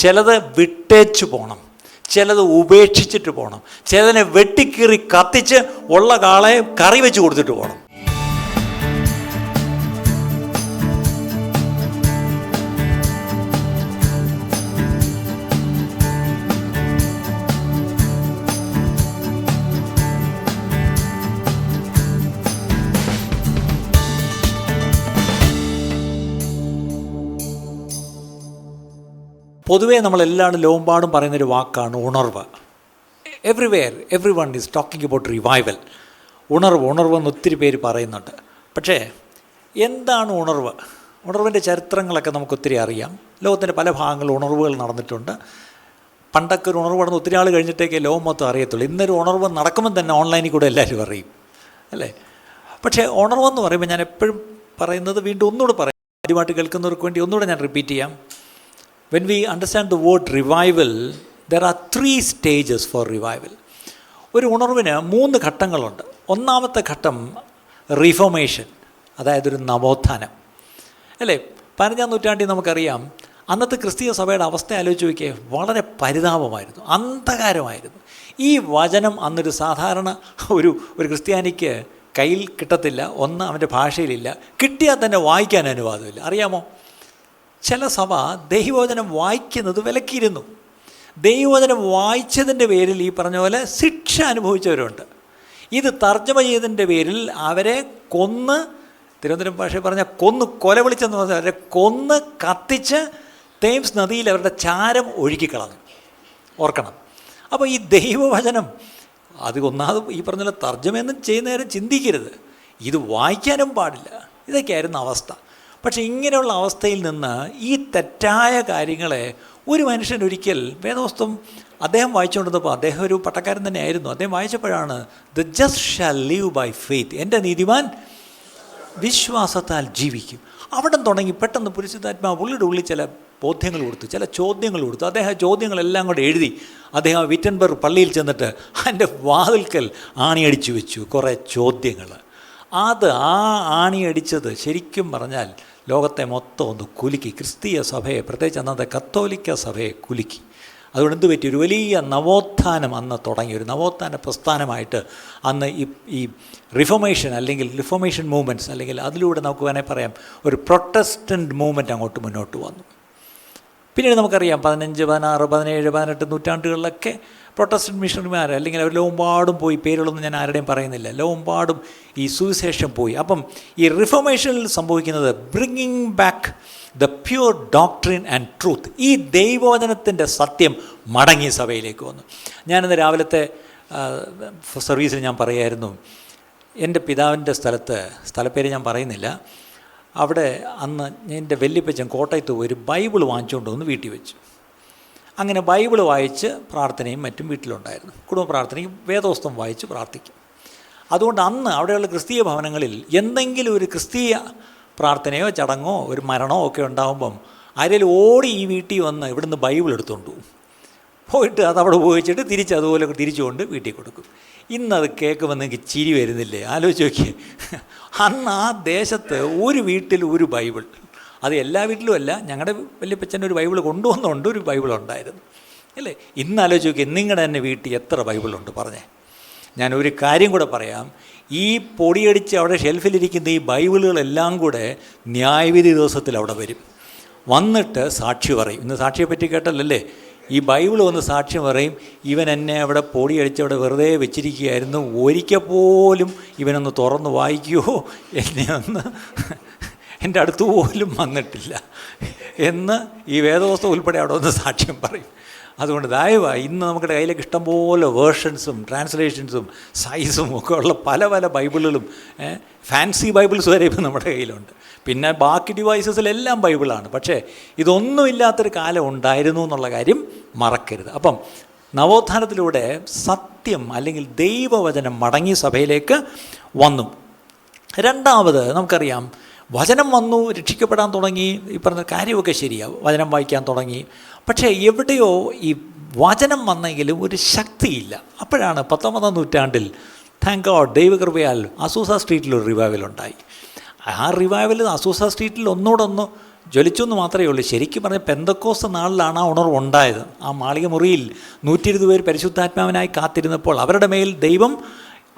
ചിലത് വിട്ടേച്ചു പോകണം, ചിലത് ഉപേക്ഷിച്ചിട്ട് പോകണം, ചിലതിനെ വെട്ടിക്കീറി കത്തിച്ച് ഉള്ള കാളയെ കറി വെച്ച് കൊടുത്തിട്ട് പോകണം. പൊതുവേ നമ്മളെല്ലാവരും ലോകമ്പാടും പറയുന്നൊരു വാക്കാണ് ഉണർവ്. Every one is talking about revival. ഉണർവെന്ന് ഒത്തിരി പേര് പറയുന്നുണ്ട്. പക്ഷേ എന്താണ് ഉണർവ്? ഉണർവിൻ്റെ ചരിത്രങ്ങളൊക്കെ നമുക്കൊത്തിരി അറിയാം. ലോകത്തിൻ്റെ പല ഭാഗങ്ങളിൽ ഉണർവുകൾ നടന്നിട്ടുണ്ട്. പണ്ടൊക്കെ ഒരു ഉണർവ് നടന്ന് ഒത്തിരി ആൾ കഴിഞ്ഞിട്ടേക്കേ ലോകം മൊത്തം അറിയത്തുള്ളൂ. ഇന്നൊരു ഉണർവ് നടക്കുമ്പോൾ തന്നെ ഓൺലൈനിൽ കൂടെ എല്ലാവരും അറിയും, അല്ലേ? പക്ഷേ ഉണർവെന്ന് പറയുമ്പോൾ ഞാൻ എപ്പോഴും പറയുന്നത്, വീണ്ടും ഒന്നുകൂടെ പറയാം, ആദ്യമായിട്ട് കേൾക്കുന്നവർക്ക് വേണ്ടി ഒന്നുകൂടെ ഞാൻ റിപ്പീറ്റ് ചെയ്യാം. When we understand the word revival, there are 3 stages for revival. ഒരു ഉണർവിന് 3 ഘട്ടങ്ങളുണ്ട്. ഒന്നാമത്തെ ഘട്ടം റിഫോർമേഷൻ, അതായത് ഒരു നവോത്ഥാനം, അല്ലേ? 15-ാം നൂറ്റാണ്ടിൽ നമുക്കറിയാം, അന്നത്തെ ക്രിസ്തീയ സഭയുടെ അവസ്ഥ ആലോചിച്ച് നോക്കിയേ, വളരെ പരിതാപമായിരുന്നു, അന്ധകാരമായിരുന്നു. ഈ വചനം അന്നൊരു സാധാരണ ഒരു ക്രിസ്ത്യാനിക്ക് കയ്യിൽ കിട്ടത്തില്ല. ഒന്ന്, അവൻ്റെ ഭാഷയിലില്ല, കിട്ടിയാൽ തന്നെ വായിക്കാൻ അനുവാദമില്ല. അറിയാമോ? ചില സഭ ദൈവവചനം വായിക്കുന്നത് വിലക്കിയിരുന്നു. ദൈവവചനം വായിച്ചതിൻ്റെ പേരിൽ ഈ പറഞ്ഞ പോലെ ശിക്ഷ അനുഭവിച്ചവരുണ്ട്. ഇത് തർജ്ജമ ചെയ്തതിൻ്റെ പേരിൽ അവരെ കൊന്ന്, തിരുവനന്തപുരം ഭാഷയിൽ പറഞ്ഞാൽ കൊല വിളിച്ചെന്ന് പറഞ്ഞാൽ അവരെ കൊന്ന് കത്തിച്ച് തേംസ് നദിയിൽ അവരുടെ ചാരം ഒഴുക്കിക്കളഞ്ഞു. ഓർക്കണം. അപ്പോൾ ഈ ദൈവവചനം അത് ഒന്നാമത് ഈ പറഞ്ഞ പോലെ തർജ്ജമയൊന്നും ചെയ്യുന്ന നേരം ചിന്തിക്കരുത്, ഇത് വായിക്കാനും പാടില്ല. ഇതൊക്കെയായിരുന്നു അവസ്ഥ. പക്ഷേ ഇങ്ങനെയുള്ള അവസ്ഥയിൽ നിന്ന് ഈ തെറ്റായ കാര്യങ്ങളെ ഒരു മനുഷ്യൻ ഒരിക്കൽ വേദപുസ്തകം അദ്ദേഹം വായിച്ചുകൊണ്ടിരുന്നപ്പോൾ, അദ്ദേഹം ഒരു പട്ടക്കാരൻ തന്നെയായിരുന്നു, അദ്ദേഹം വായിച്ചപ്പോഴാണ് the just shall live by faith, എൻ്റെ നീതിമാൻ വിശ്വാസത്താൽ ജീവിക്കും. അവിടെ തുടങ്ങി പെട്ടെന്ന് പരിശുദ്ധാത്മാവ് പുള്ളിയുടെ ഉള്ളിൽ ചില ബോധ്യങ്ങൾ കൊടുത്തു, ചില ചോദ്യങ്ങൾ കൊടുത്തു. അദ്ദേഹം ചോദ്യങ്ങളെല്ലാം കൂടെ എഴുതി അദ്ദേഹം വിറ്റൻബർഗ് പള്ളിയിൽ ചെന്നിട്ട് അതിൻ്റെ വാതിൽക്കൽ ആണിയടിച്ചു വെച്ചു കുറേ ചോദ്യങ്ങൾ. അത് ആ ആണിയടിച്ചത് ശരിക്കും പറഞ്ഞാൽ ലോകത്തെ മൊത്തം ഒന്ന് കുലുക്കി, ക്രിസ്തീയ സഭയെ, പ്രത്യേകിച്ച് അന്നത്തെ കത്തോലിക്ക സഭയെ കുലുക്കി. അതുകൊണ്ട് എന്ത് പറ്റി? ഒരു വലിയ നവോത്ഥാനം അന്ന് തുടങ്ങി, ഒരു നവോത്ഥാന പ്രസ്ഥാനമായിട്ട് അന്ന് ഈ റിഫോർമേഷൻ അല്ലെങ്കിൽ റിഫോർമേഷൻ മൂവ്മെൻറ്റ്സ്, അല്ലെങ്കിൽ അതിലൂടെ നമുക്ക് വേണേൽ പറയാം ഒരു പ്രൊട്ടസ്റ്റൻ്റ് മൂവ്മെൻറ്റ് അങ്ങോട്ട് മുന്നോട്ട് വന്നു. പിന്നീട് നമുക്കറിയാം 15, 16, 17, 18 നൂറ്റാണ്ടുകളിലൊക്കെ പ്രൊട്ടസ്റ്റൻ്റ് മിഷണറിമാർ, അല്ലെങ്കിൽ അവർ ലോകമ്പാടും പോയി, പേരുകളൊന്നും ഞാൻ ആരുടെയും പറയുന്നില്ല, ലോകമ്പാടും ഈ സുവിശേഷം പോയി. അപ്പം ഈ റിഫോർമേഷനിൽ സംഭവിക്കുന്നത് bringing back the pure doctrine and truth, ഈ ദൈവവചനത്തിൻ്റെ സത്യം മടങ്ങി സഭയിലേക്ക് വന്നു. ഞാനിന്ന് രാവിലത്തെ സർവീസിൽ ഞാൻ പറയായിരുന്നു, എൻ്റെ പിതാവിൻ്റെ സ്ഥലപ്പേര് ഞാൻ പറയുന്നില്ല, അവിടെ അന്ന് എൻ്റെ വല്യപ്പച്ചൻ കോട്ടയത്ത് പോയി ഒരു ബൈബിൾ വാങ്ങിച്ചുകൊണ്ട് വന്ന് വീട്ടിൽ വെച്ചു. അങ്ങനെ ബൈബിൾ വായിച്ച് പ്രാർത്ഥനയും മറ്റും വീട്ടിലുണ്ടായിരുന്നു. കുടുംബ പ്രാർത്ഥനയും വേദോസ്തം വായിച്ച് പ്രാർത്ഥിക്കും. അതുകൊണ്ട് അന്ന് അവിടെയുള്ള ക്രിസ്തീയ ഭവനങ്ങളിൽ എന്തെങ്കിലും ഒരു ക്രിസ്തീയ പ്രാർത്ഥനയോ ചടങ്ങോ ഒരു മരണമോ ഒക്കെ ഉണ്ടാകുമ്പം ആരെങ്കിലും ഓടി ഈ വീട്ടിൽ വന്ന് ഇവിടുന്ന് ബൈബിൾ എടുത്തുകൊണ്ട് പോകും. പോയിട്ട് അതവിടെ ഉപയോഗിച്ചിട്ട് അതുപോലെ തിരിച്ചുകൊണ്ട് വീട്ടിൽ കൊടുക്കും. ഇന്നത് കേൾക്കുമ്പോൾ നിങ്ങൾക്ക് ചിരി വരുന്നില്ലേ? ആലോചിച്ച് നോക്കിയേ. അന്ന് ആ ദേശത്ത് ഒരു വീട്ടിൽ ഒരു ബൈബിൾ, അത് എല്ലാ വീട്ടിലും അല്ല, ഞങ്ങളുടെ വല്യപ്പച്ചൻ്റെ ഒരു ബൈബിൾ കൊണ്ടുവന്നുകൊണ്ട് ഒരു ബൈബിൾ ഉണ്ടായിരുന്നു, അല്ലേ? ഇന്ന് ആലോചിച്ച് നോക്കിയേ, നിങ്ങളുടെ തന്നെ വീട്ടിൽ എത്ര ബൈബിളുണ്ട് പറഞ്ഞേ. ഞാൻ ഒരു കാര്യം കൂടെ പറയാം, ഈ പൊടിയടിച്ച് അവിടെ ഷെൽഫിലിരിക്കുന്ന ഈ ബൈബിളുകളെല്ലാം കൂടെ ന്യായവിധി ദിവസത്തിൽ അവിടെ വരും, വന്നിട്ട് സാക്ഷി പറയും. ഇന്ന് സാക്ഷിയെ പറ്റി കേട്ടല്ലേ? ഈ ബൈബിൾ വന്ന് സാക്ഷ്യം പറയും, ഇവൻ എന്നെ അവിടെ പൊടിയടിച്ച് അവിടെ വെറുതെ വെച്ചിരിക്കുകയായിരുന്നു, ഒരിക്കൽ പോലും ഇവനൊന്ന് തുറന്ന് വായിക്കുമോ, എന്നെ ഒന്ന് എൻ്റെ അടുത്ത് പോലും വന്നിട്ടില്ല എന്ന് ഈ വേദപുസ്തകം ഉൾപ്പെടെ അവിടെ ഒന്ന് സാക്ഷ്യം പറയും. അതുകൊണ്ട് ദയവായി ഇന്ന് നമ്മുടെ കയ്യിലേക്ക് ഇഷ്ടംപോലെ വേർഷൻസും ട്രാൻസ്ലേഷൻസും സൈസും ഒക്കെ ഉള്ള പല പല ബൈബിളുകളും, ഫാൻസി ബൈബിൾസ് വരെ ഇപ്പം നമ്മുടെ കയ്യിലുണ്ട്. പിന്നെ ബാക്കി ഡിവൈസസിലെല്ലാം ബൈബിളാണ്. പക്ഷേ ഇതൊന്നുമില്ലാത്തൊരു കാലം ഉണ്ടായിരുന്നു എന്നുള്ള കാര്യം മറക്കരുത്. അപ്പം നവോത്ഥാനത്തിലൂടെ സത്യം അല്ലെങ്കിൽ ദൈവവചനം മടങ്ങി സഭയിലേക്ക് വന്നു. രണ്ടാമത് നമുക്കറിയാം, വചനം വന്നു, രക്ഷിക്കപ്പെടാൻ തുടങ്ങി, ഈ പറഞ്ഞ കാര്യമൊക്കെ ശരിയാവും, വചനം വായിക്കാൻ തുടങ്ങി. പക്ഷേ എവിടെയോ ഈ വചനം വന്നെങ്കിലും ഒരു ശക്തിയില്ല. അപ്പോഴാണ് 19-ാം നൂറ്റാണ്ടിൽ താങ്ക് ഗോഡ് ദൈവകൃപയാൽ അസൂസ സ്ട്രീറ്റിലൊരു റിവൈവൽ ഉണ്ടായി. ആ റിവൈവൽ അസൂസ സ്ട്രീറ്റിൽ ഒന്നുകൂടൊന്ന് ജ്വലിച്ചു എന്ന് മാത്രമേ ഉള്ളൂ. ശരിക്കും പറഞ്ഞാൽ പെന്തക്കോസ്ത് നാളിലാണ് ആ ഉണർവ് ഉണ്ടായത്. ആ മാളിക മുറിയിൽ 120 പേര് പരിശുദ്ധാത്മാവിനായി കാത്തിരുന്നപ്പോൾ അവരുടെ മേൽ ദൈവം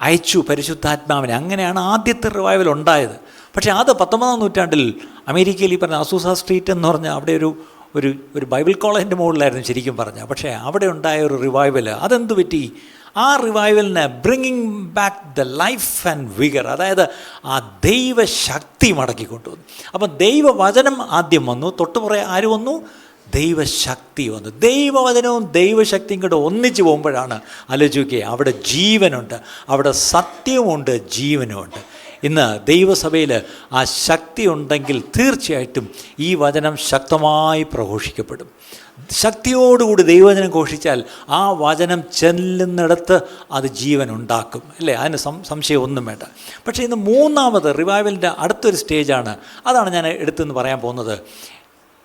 അയച്ചു പരിശുദ്ധാത്മാവിനെ. അങ്ങനെയാണ് ആദ്യത്തെ റിവൈവൽ ഉണ്ടായത്. പക്ഷേ അത് 19-ാം നൂറ്റാണ്ടിൽ അമേരിക്കയിൽ ഈ പറഞ്ഞ അസൂസ സ്ട്രീറ്റ് എന്ന് പറഞ്ഞാൽ അവിടെ ഒരു ബൈബിൾ കോളേജിൻ്റെ മുകളിലായിരുന്നു ശരിക്കും പറഞ്ഞാൽ. പക്ഷേ അവിടെ ഉണ്ടായ ഒരു റിവൈവൽ അതെന്ത് പറ്റി? ആ റിവൈവലിന് bringing back the life and vigour, അതായത് ആ ദൈവശക്തി മടക്കിക്കൊണ്ടുവന്നു. അപ്പം ദൈവവചനം ആദ്യം വന്നു, തൊട്ടുപുറകെ ആര് വന്നു? ദൈവശക്തി വന്നു. ദൈവവചനവും ദൈവശക്തിയും കൂടെ ഒന്നിച്ച് പോകുമ്പോഴാണ് ആലോചിക്കുക, അവിടെ ജീവനുണ്ട്, അവിടെ സത്യമുണ്ട്, ജീവനുമുണ്ട്. ഇന്ന് ദൈവസഭയിൽ ആ ശക്തി ഉണ്ടെങ്കിൽ തീർച്ചയായിട്ടും ഈ വചനം ശക്തമായി പ്രഘോഷിക്കപ്പെടും. ശക്തിയോടുകൂടി ദൈവവചനം ഘോഷിച്ചാൽ ആ വചനം ചെല്ലുന്നിടത്ത് അത് ജീവൻ ഉണ്ടാക്കും, അല്ലേ? അതിന് സംശയം ഒന്നും വേണ്ട. പക്ഷേ ഇന്ന് മൂന്നാമത് റിവൈവലിൻ്റെ അടുത്തൊരു സ്റ്റേജാണ്, അതാണ് ഞാൻ എടുത്തെന്ന് പറയാൻ പോകുന്നത്.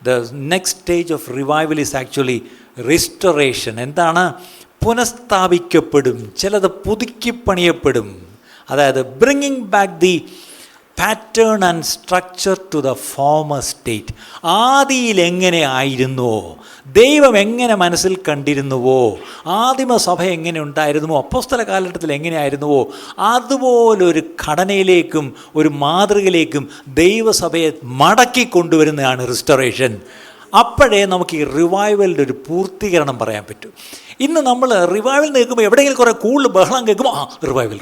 The next stage of revival is actually restoration. എന്താണ്? പുനഃസ്ഥാപിക്കപ്പെടും, ചിലത് പുതുക്കിപ്പണിയപ്പെടും. അതായത് bringing back the pattern and structure to the former state. ആദിയിൽ എങ്ങനെ ആയിരുന്നുവോ, ദൈവം എങ്ങനെ മനസ്സിൽ കണ്ടിരുന്നുവോ, ആദിമസഭ എങ്ങനെ ഉണ്ടായിരുന്നുവോ, അപ്പോസ്തല കാലഘട്ടത്തിൽ എങ്ങനെയായിരുന്നുവോ അതുപോലൊരു ഘടനയിലേക്കും ഒരു മാതൃകയിലേക്കും ദൈവസഭയെ മടക്കി കൊണ്ടുവരുന്നതാണ് റിസ്റ്റോറേഷൻ. അപ്പോഴേ നമുക്ക് ഈ റിവൈവലിൻ്റെ ഒരു പൂർത്തീകരണം പറയാൻ പറ്റും. ഇന്ന് നമ്മൾ റിവൈവൽ കേൾക്കുമ്പോൾ എവിടെയെങ്കിലും കുറേ കൂടുതൽ ബഹളം കേൾക്കുമ്പോൾ റിവൈവൽ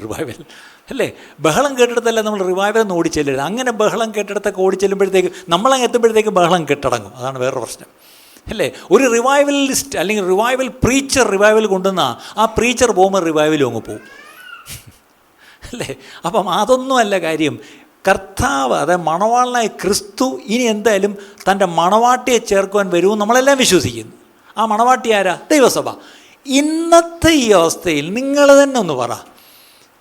അല്ലേ? ബഹളം കേട്ടിടത്തല്ല നമ്മൾ റിവൈവൽ ഓടിച്ചെല്ലരുത്. അങ്ങനെ ബഹളം കേട്ടിടത്തൊക്കെ ഓടിച്ചെല്ലുമ്പോഴത്തേക്ക് നമ്മളങ്ങ് എത്തുമ്പോഴത്തേക്ക് ബഹളം കെട്ടടങ്ങും. അതാണ് വേറൊരു പ്രശ്നം, അല്ലേ? ഒരു റിവൈവലിസ്റ്റ് അല്ലെങ്കിൽ റിവൈവൽ പ്രീച്ചർ റിവൈവൽ കൊണ്ടുവന്ന ആ പ്രീച്ചർ പോകുമ്പോൾ റിവൈവലും അങ്ങ് പോകും, അല്ലേ? അപ്പം അതൊന്നുമല്ല കാര്യം. കർത്താവ്, അതായത് മണവാളനായ ക്രിസ്തു ഇനി എന്തായാലും തൻ്റെ മണവാട്ടിയെ ചേർക്കുവാൻ വരുമെന്ന് നമ്മളെല്ലാം വിശ്വസിക്കുന്നു. ആ മണവാട്ടി ആരാ? ദൈവസഭ. ഇന്നത്തെ ഈ അവസ്ഥയിൽ നിങ്ങൾ തന്നെ ഒന്ന് പറ,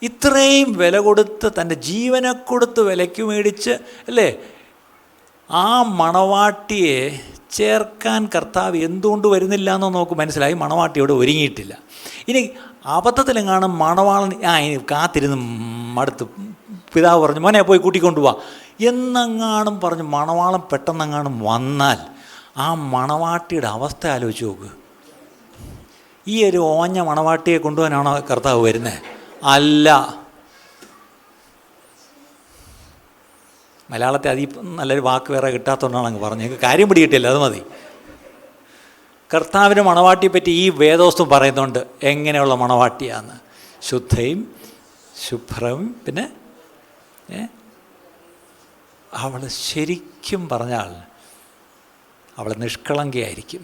ഇത്രയും വില കൊടുത്ത് തൻ്റെ ജീവനെ കൊടുത്ത് വിലയ്ക്ക് മേടിച്ച്, അല്ലേ, ആ മണവാട്ടിയെ ചേർക്കാൻ കർത്താവ് എന്തുകൊണ്ട് വരുന്നില്ല എന്ന് നമുക്ക് മനസ്സിലായി. മണവാട്ടിയോട് ഒരുങ്ങിയിട്ടില്ല. ഇനി അബദ്ധത്തിലെങ്ങാനും മണവാളൻ ഇനി കാത്തിരുന്ന് മടുത്ത് പിതാവ് പറഞ്ഞു മോനെ പോയി കൂട്ടിക്കൊണ്ടുപോവാ എന്നെങ്ങാനും പറഞ്ഞ് മണവാളൻ പെട്ടെന്നെങ്ങാനും വന്നാൽ ആ മണവാട്ടിയുടെ അവസ്ഥ ആലോചിച്ച് നോക്ക്. ഈ ഒരു ഓഞ്ഞ മണവാട്ടിയെ കൊണ്ടുപോകാനാണോ കർത്താവ് വരുന്നത്? അല്ല. മലയാളത്തെ നല്ലൊരു വാക്ക് വേറെ കിട്ടാത്തതുകൊണ്ടാണ് അങ്ങ് പറഞ്ഞത്. കാര്യം പിടികിട്ടില്ല, അത് മതി. കർത്താവിന് മണവാട്ടിയെ പറ്റി ഈ വേദോസ്തം പറയുന്നുണ്ട്. എങ്ങനെയുള്ള മണവാട്ടിയാന്ന്? ശുദ്ധയും ശുഭ്രവും, പിന്നെ അവൾ ശരിക്കും പറഞ്ഞാൽ അവൾ നിഷ്കളങ്കയായിരിക്കും,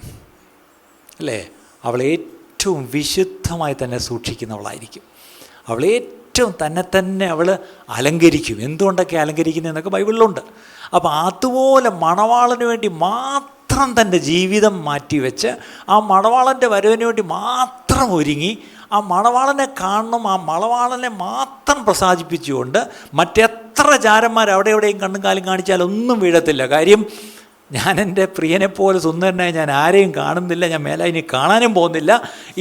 അല്ലേ? അവൾ ഏറ്റവും വിശുദ്ധമായി തന്നെ സൂക്ഷിക്കുന്നവളായിരിക്കും. അവൾ ഏറ്റവും തന്നെ അവൾ അലങ്കരിക്കും. എന്തുകൊണ്ടൊക്കെ അലങ്കരിക്കുന്നതെന്നൊക്കെ ബൈബിളിലുണ്ട്. അപ്പോൾ അതുപോലെ മണവാളന് വേണ്ടി മാത്രം തൻ്റെ ജീവിതം മാറ്റിവെച്ച് ആ മണവാളൻ്റെ വരവിന് വേണ്ടി മാത്രം ഒരുങ്ങി ആ മണവാളനെ കാണണം, ആ മണവാളനെ മാത്രം പ്രസാദിപ്പിച്ചുകൊണ്ട് മറ്റെത്ര ചാരന്മാർ അവിടെ എവിടെയും കണ്ണും കാലും കാണിച്ചാലൊന്നും വീഴത്തില്ല. കാര്യം ഞാൻ എൻ്റെ പ്രിയനെപ്പോലെ സുന്ദരനായി ഞാൻ ആരെയും കാണുന്നില്ല, ഞാൻ മേലെ ഇനി കാണാനും പോകുന്നില്ല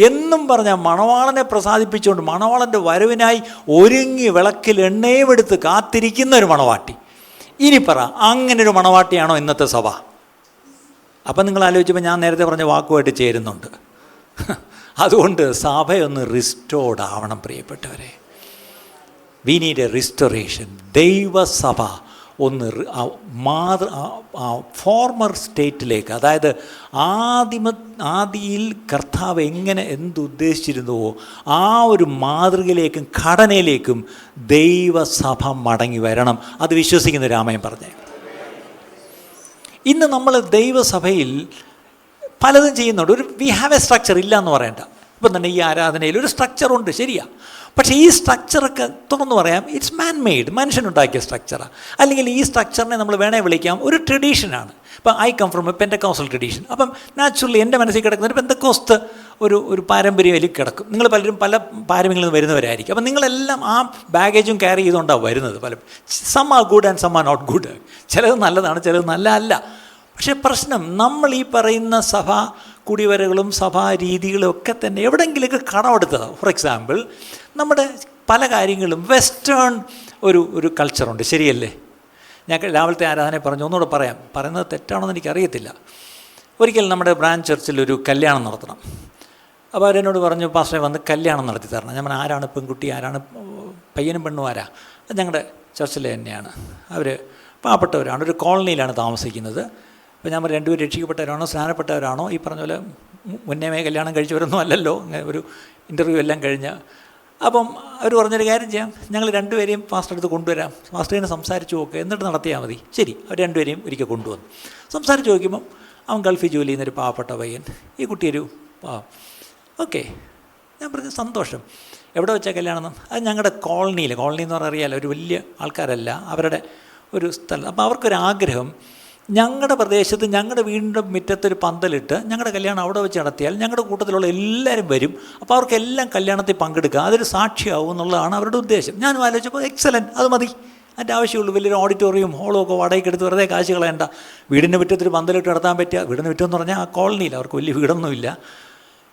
എന്നും പറഞ്ഞാൽ മണവാളനെ പ്രസാദിപ്പിച്ചുകൊണ്ട് മണവാളൻ്റെ വരവിനായി ഒരുങ്ങി വിളക്കിൽ എണ്ണയും എടുത്ത് കാത്തിരിക്കുന്ന ഒരു മണവാട്ടി. ഇനി പറ, അങ്ങനൊരു മണവാട്ടിയാണോ ഇന്നത്തെ സഭ? അപ്പം നിങ്ങൾ ആലോചിച്ചപ്പോൾ ഞാൻ നേരത്തെ പറഞ്ഞ വാക്കുമായിട്ട് ചേരുന്നുണ്ട്. അതുകൊണ്ട് സഭയൊന്ന് റിസ്റ്റോർഡ് ആവണം പ്രിയപ്പെട്ടവരെ. We need A restoration. ദൈവസഭ ഒന്ന് ഫോർമർ സ്റ്റേറ്റിലേക്ക്, അതായത് ആദിയിൽ കർത്താവ് എന്തുദ്ദേശിച്ചിരുന്നുവോ ആ ഒരു മാതൃകയിലേക്കും ഘടനയിലേക്കും ദൈവസഭ മടങ്ങി വരണം. അത് വിശ്വസിക്കുന്ന രാമൻ പറഞ്ഞേ. ഇന്ന് നമ്മൾ ദൈവസഭയിൽ പലതും ചെയ്യുന്നുണ്ട്. വി ഹാവ് എ സ്ട്രക്ചർ, ഇല്ല എന്ന് പറയണ്ട. ഇപ്പം തന്നെ ഈ ആരാധനയിൽ ഒരു സ്ട്രക്ചറുണ്ട്, ശരിയാണ്. പക്ഷേ ഈ സ്ട്രക്ചറൊക്കെ തുറന്നു പറയാം, ഇറ്റ്സ് മാൻ മെയ്ഡ്, മനുഷ്യനുണ്ടാക്കിയ സ്ട്രക്ചറാണ്. അല്ലെങ്കിൽ ഈ സ്ട്രക്ചറിനെ നമ്മൾ വേണേൽ വിളിക്കാം ഒരു ട്രഡീഷനാണ്. ഇപ്പം I come from a Pentecostal tradition. അപ്പം നാച്ചുറലി എൻ്റെ മനസ്സിൽ കിടക്കുന്ന ഒരു പെന്തക്കോസ്റ്റ് ഒരു പാരമ്പര്യത്തിൽ കിടക്കും. നിങ്ങൾ പലരും പല പാരമ്പര്യങ്ങളിൽ നിന്ന് വരുന്നവരായിരിക്കും. അപ്പം നിങ്ങളെല്ലാം ആ ബാഗേജും ക്യാരി ചെയ്തുകൊണ്ടാണ് വരുന്നത്. Some are good and some are not good. ചിലത് നല്ലതാണ്, ചിലത് നല്ല അല്ല. പക്ഷേ പ്രശ്നം, നമ്മൾ ഈ പറയുന്ന സഭാ കുടിവരകളും സഭാ രീതികളും ഒക്കെ തന്നെ എവിടെയെങ്കിലുമൊക്കെ കടമെടുത്തതാണ്. ഫോർ എക്സാമ്പിൾ, നമ്മുടെ പല കാര്യങ്ങളും വെസ്റ്റേൺ ഒരു കൾച്ചറുണ്ട്, ശരിയല്ലേ? ഞാൻ രാവിലത്തെ ആരാധന പറഞ്ഞു, ഒന്നുകൂടെ പറയാം, പറയുന്നത് തെറ്റാണെന്ന് എനിക്കറിയത്തില്ല. ഒരിക്കൽ നമ്മുടെ ബ്രാഞ്ച് ചർച്ചിൽ ഒരു കല്യാണം നടത്തണം. അപ്പോൾ അവരെന്നോട് പറഞ്ഞു, പാസ്റ്ററെ വന്ന് കല്യാണം നടത്തി തരണം. ഞാൻ പറഞ്ഞു, ആരാണ് പെൺകുട്ടി, ആരാണ് പയ്യനും പെണ്ണും ആരാ? അത് ഞങ്ങളുടെ ചർച്ചിൽ തന്നെയാണ്. അവർ പാവപ്പെട്ടവരാണ്, ഒരു കോളനിയിലാണ് താമസിക്കുന്നത്. അപ്പോൾ ഞാൻ പറഞ്ഞു, രണ്ടുപേരും രക്ഷിക്കപ്പെട്ടവരാണോ സ്നാനപ്പെട്ടവരാണോ? ഈ പറഞ്ഞ പോലെ മുന്നേ കല്യാണം കഴിച്ചവരൊന്നും അല്ലല്ലോ, ഒരു ഇൻ്റർവ്യൂ എല്ലാം കഴിഞ്ഞ്. അപ്പം അവർ പറഞ്ഞൊരു കാര്യം ചെയ്യാം, ഞങ്ങൾ രണ്ടുപേരെയും പാസ്റ്റർ അടുത്ത് കൊണ്ടുവരാം, പാസ്റ്ററിനെ സംസാരിച്ച് നോക്കുക, എന്നിട്ട് നടത്തിയാൽ മതി. ശരി, അവർ രണ്ടുപേരെയും ഒരിക്കൽ കൊണ്ടുവന്നു. സംസാരിച്ച് നോക്കുമ്പം അവൻ ഗൾഫിൽ ജോലി ചെയ്യുന്നൊരു പാവപ്പെട്ട പയ്യൻ, ഈ കുട്ടിയൊരു ഓക്കെ. ഞാൻ പറഞ്ഞു, സന്തോഷം. എവിടെ വെച്ചാൽ കല്യാണം? അത് ഞങ്ങളുടെ കോളനി എന്ന് പറഞ്ഞാൽ അറിയാമല്ലോ, ഒരു വലിയ ആൾക്കാരല്ല, അവരുടെ ഒരു സ്ഥലം. അപ്പോൾ അവർക്കൊരാഗ്രഹം, ഞങ്ങളുടെ പ്രദേശത്ത് ഞങ്ങളുടെ വീടിൻ്റെ മുറ്റത്തൊരു പന്തലിട്ട് ഞങ്ങളുടെ കല്യാണം അവിടെ വെച്ച് നടത്തിയാൽ ഞങ്ങളുടെ കൂട്ടത്തിലുള്ള എല്ലാവരും വരും, അപ്പോൾ അവർക്കെല്ലാം കല്യാണത്തിൽ പങ്കെടുക്കുക, അതൊരു സാക്ഷിയാവും എന്നുള്ളതാണ് അവരുടെ ഉദ്ദേശം. ഞാനും ആലോചിച്ചപ്പോൾ എക്സലൻറ്റ്, അത് മതി, അതിൻ്റെ ആവശ്യമുള്ളൂ. വലിയൊരു ഓഡിറ്റോറിയം ഹോളും ഒക്കെ വാടകയ്ക്ക് എടുത്ത് വെറുതെ കാശ് കളയണ്ട. വീടിൻ്റെ മുറ്റത്തൊരു പന്തലിട്ട് നടത്താൻ പറ്റുക. വീടിൻ്റെ മുറ്റമെന്ന് പറഞ്ഞാൽ ആ കോളനിയിൽ അവർക്ക് വലിയ വീടൊന്നുമില്ല.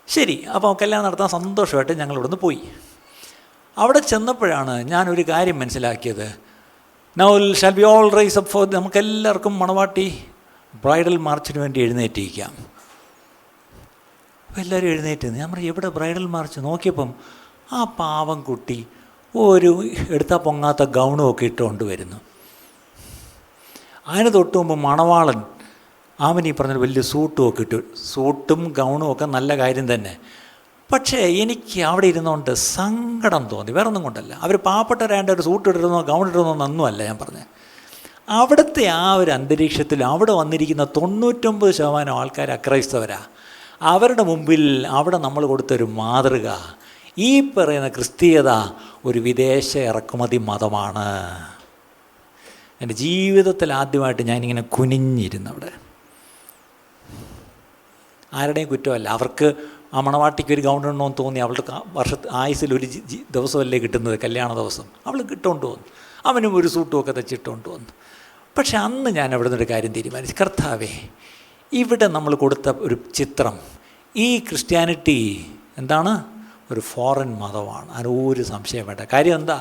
ശരി, അപ്പോൾ കല്യാണം നടത്താൻ സന്തോഷമായിട്ട് ഞങ്ങൾ ഇവിടുന്ന് പോയി. അവിടെ ചെന്നപ്പോഴാണ് ഞാനൊരു കാര്യം മനസ്സിലാക്കിയത്. Now shall be all rise up four, നമുക്കെല്ലാവർക്കും മണവാട്ടി ബ്രൈഡൽ മാർച്ചിന് വേണ്ടി എഴുന്നേറ്റിരിക്കാം. അപ്പോൾ എല്ലാവരും എഴുന്നേറ്റ്. ഞാൻ പറഞ്ഞു, എവിടെ ബ്രൈഡൽ മാർച്ച്? നോക്കിയപ്പം ആ പാവം കുട്ടി ഒരു എടുത്താൽ പൊങ്ങാത്ത ഗൗണും ഒക്കെ ഇട്ടുകൊണ്ട് വരുന്നു. അതിന് തൊട്ട് മുമ്പ് മണവാളൻ അവൻ ഈ പറഞ്ഞൊരു വലിയ സൂട്ടും ഒക്കെ ഇട്ടു. സൂട്ടും ഗൗണും ഒക്കെ നല്ല കാര്യം തന്നെ. പക്ഷേ എനിക്ക് അവിടെ ഇരുന്നുകൊണ്ട് സങ്കടം തോന്നി, വേറെ ഒന്നും കൊണ്ടല്ല. അവർ പാവപ്പെട്ടവരായതുകൊണ്ട് ഒരു സൂട്ട് ഇട്ടിരുന്നോ ഗൗൺ ഇട്ടിരുന്നോ എന്നൊന്നുമല്ല ഞാൻ പറഞ്ഞത്. അവിടുത്തെ ആ ഒരു അന്തരീക്ഷത്തിൽ അവിടെ വന്നിരിക്കുന്ന 99% ആൾക്കാർ അക്രൈസ്തവരാണ്. അവരുടെ മുമ്പിൽ അവിടെ നമ്മൾ കൊടുത്തൊരു മാതൃക, ഈ പറയുന്ന ക്രിസ്തീയത ഒരു വിദേശ ഇറക്കുമതി മതമാണ്. എൻ്റെ ജീവിതത്തിൽ ആദ്യമായിട്ട് ഞാനിങ്ങനെ കുനിഞ്ഞിരുന്നു അവിടെ. ആരുടെയും കുറ്റമല്ല. അവർക്ക് ആ മണവാട്ടിക്ക് ഒരു ഗൗൺ ഇടണമെന്ന് തോന്നി. അവളുടെ ആയുസിൽ ഒരു ദിവസമല്ലേ കിട്ടുന്നത്, കല്യാണ ദിവസം. അവൾ ഇട്ടുകൊണ്ട് വന്നു, അവനും ഒരു സൂട്ടും ഒക്കെ തെച്ചിട്ടുകൊണ്ട് വന്നു. പക്ഷെ അന്ന് ഞാൻ അവിടെ നിന്നൊരു കാര്യം തീരുമാനിച്ചു, കർത്താവേ, ഇവിടെ നമ്മൾ കൊടുത്ത ഒരു ചിത്രം, ഈ ക്രിസ്ത്യാനിറ്റി എന്താണ്, ഒരു ഫോറിൻ മതമാണ്. അതിന് ഒരു സംശയം വേണ്ട. കാര്യം എന്താ,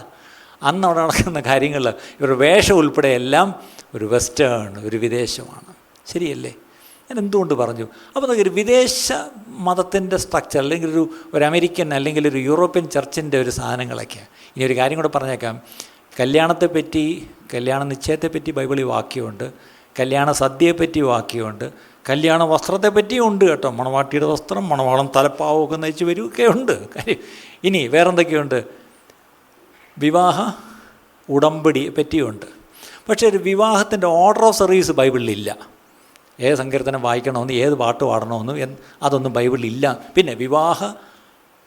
അന്ന് അവിടെ നടക്കുന്ന കാര്യങ്ങൾ ഇവരുടെ വേഷം ഉൾപ്പെടെ എല്ലാം ഒരു വെസ്റ്റേൺ, ഒരു വിദേശമാണ്. ശരിയല്ലേ? ഞാൻ എന്തുകൊണ്ട് പറഞ്ഞു? അപ്പോൾ ഒരു വിദേശ മതത്തിൻ്റെ സ്ട്രക്ചർ, അല്ലെങ്കിൽ ഒരു അമേരിക്കൻ അല്ലെങ്കിൽ ഒരു യൂറോപ്യൻ ചർച്ചിൻ്റെ ഒരു സാധനങ്ങളൊക്കെ. ഇനി ഒരു കാര്യം കൂടെ പറഞ്ഞേക്കാം. കല്യാണത്തെപ്പറ്റി, കല്യാണ നിശ്ചയത്തെപ്പറ്റി ബൈബിളിൽ വാക്യമുണ്ട്, കല്യാണ സദ്യയെപ്പറ്റി വാക്യമുണ്ട്, കല്യാണ വസ്ത്രത്തെപ്പറ്റിയും ഉണ്ട് കേട്ടോ. മണവാട്ടിയുടെ വസ്ത്രം, മണവാളം തലപ്പാവൊക്കെ നയിച്ച് വരികയൊക്കെ ഉണ്ട് കാര്യം. ഇനി വേറെന്തൊക്കെയുണ്ട്? വിവാഹ ഉടമ്പടി പറ്റിയുണ്ട്. പക്ഷേ ഒരു വിവാഹത്തിൻ്റെ ഓർഡർ ഓഫ് സർവീസ് ബൈബിളിലില്ല. ഏത് സങ്കീർത്തനം വായിക്കണമെന്ന്, ഏത് പാട്ട് പാടണമെന്നും അതൊന്നും ബൈബിളിലില്ല. പിന്നെ വിവാഹ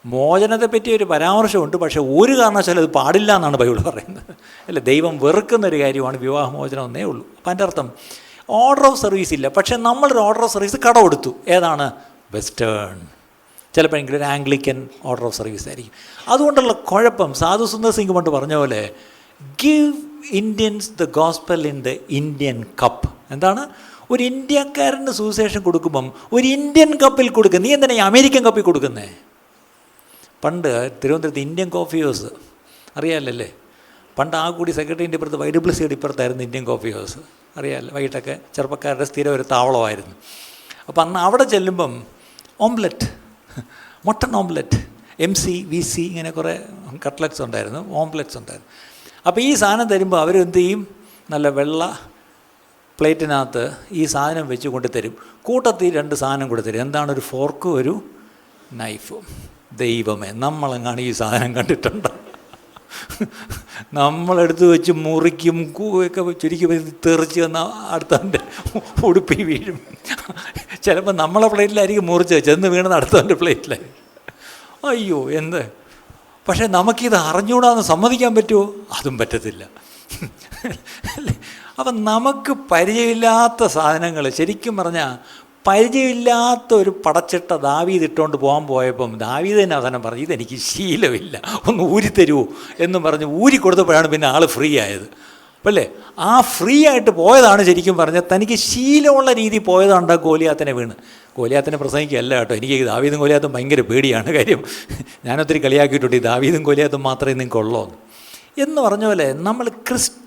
മോചനത്തെപ്പറ്റി ഒരു പരാമർശമുണ്ട്, പക്ഷേ ഒരു കാരണവശാലും അത് പാടില്ല എന്നാണ് ബൈബിൾ പറയുന്നത്. അല്ല, ദൈവം വെറുക്കുന്നൊരു കാര്യമാണ് വിവാഹമോചനം എന്നേ ഉള്ളൂ. അപ്പം അതിൻ്റെ അർത്ഥം ഓർഡർ ഓഫ് സർവീസ് ഇല്ല. പക്ഷേ നമ്മളൊരു ഓർഡർ ഓഫ് സർവീസ് കടമെടുത്തു. ഏതാണ്? വെസ്റ്റേൺ. ചിലപ്പോഴെങ്കിലും ഒരു ആംഗ്ലിക്കൻ ഓർഡർ ഓഫ് സർവീസ് ആയിരിക്കും. അതുകൊണ്ടുള്ള കുഴപ്പം, സാധു സുന്ദർ സിംഗ് പണ്ട് പറഞ്ഞ പോലെ, give Indians the gospel in the Indian cup. എന്താണ്? ഒരു ഇന്ത്യക്കാരന് സുവിശേഷം കൊടുക്കുമ്പം ഒരു ഇന്ത്യൻ കപ്പിൽ കൊടുക്കുക. നീ എന്തിനാ ഈ അമേരിക്കൻ കപ്പിൽ കൊടുക്കുന്നേ? പണ്ട് തിരുവനന്തപുരത്ത് ഇന്ത്യൻ കോഫി ഹൗസ് അറിയാമല്ലേ? പണ്ട് ആ കൂടി സെക്രട്ടറിൻ്റെ ഇപ്പുറത്ത് YWCയുടെ ഇപ്പുറത്തായിരുന്നു ഇന്ത്യൻ കോഫി ഹൗസ്. അറിയാമല്ലോ, വൈകിട്ടൊക്കെ ചെറുപ്പക്കാരുടെ സ്ഥിരം ഒരു താവളമായിരുന്നു. അപ്പോൾ അന്ന് അവിടെ ചെല്ലുമ്പം omelette, mutton omelette, MC VC ഇങ്ങനെ കുറേ കട്ട്ലറ്റ്സ് ഉണ്ടായിരുന്നു, ഓംലെറ്റ്സ് ഉണ്ടായിരുന്നു. അപ്പോൾ ഈ സാധനം തരുമ്പോൾ അവരെന്ത് ചെയ്യും? നല്ല വെള്ള പ്ലേറ്റിനകത്ത് ഈ സാധനം വെച്ച് കൊണ്ട് തരും. കൂട്ടത്തിൽ 2 സാധനം കൂടെ തരും. എന്താണ്? ഒരു ഫോർക്കും ഒരു നൈഫും. ദൈവമേ, നമ്മളെങ്ങാണ് ഈ സാധനം കണ്ടിട്ടുണ്ടോ? നമ്മളെടുത്ത് വെച്ച് മുറിക്കും, ഒക്കെ ചുരുക്കി തെറിച്ച് വന്ന അടുത്തവൻ്റെ ഉടുപ്പി വീഴും. ചിലപ്പോൾ നമ്മളെ പ്ലേറ്റിലായിരിക്കും മുറിച്ച് ചെന്ന് വീണത് അടുത്തവൻ്റെ പ്ലേറ്റിലായിരിക്കും. അയ്യോ എന്ത്! പക്ഷേ നമുക്കിത് അറിഞ്ഞുകൂടാന്ന് സമ്മതിക്കാൻ പറ്റുമോ? അതും പറ്റത്തില്ല. അപ്പം നമുക്ക് പരിചയമില്ലാത്ത സാധനങ്ങൾ, ശരിക്കും പറഞ്ഞാൽ പരിചയമില്ലാത്ത ഒരു പടച്ചിട്ട ദാവീദ് ഇട്ടുകൊണ്ട് പോയപ്പം ദാവീദ് തന്നെ അവസാനം പറഞ്ഞു, ഇതെനിക്ക് ശീലമില്ല, ഒന്ന് ഊരിത്തരുമോ എന്ന് പറഞ്ഞ് ഊരി കൊടുത്തപ്പോഴാണ് പിന്നെ ആൾ ഫ്രീ ആയത്. അല്ലേ? ആ ഫ്രീ ആയിട്ട് പോയതാണ് ശരിക്കും പറഞ്ഞാൽ, തനിക്ക് ശീലമുള്ള രീതി പോയതാണ് ഗോലിയാത്തിനെ വീണ്. ഗോലിയാത്തിനെ പ്രസംഗിക്കുകയല്ല കേട്ടോ. എനിക്ക് ദാവീദും ഗോലിയാത്തും ഭയങ്കര പേടിയാണ്. കാര്യം ഞാനൊത്തിരി കളിയാക്കിയിട്ടുണ്ട്, ഈ ദാവീദും ഗോലിയാത്തും മാത്രമേ നിങ്ങൾക്ക് ഉള്ളൂ എന്ന് പറഞ്ഞ പോലെ. നമ്മൾ ക്രിസ്ത്യൻ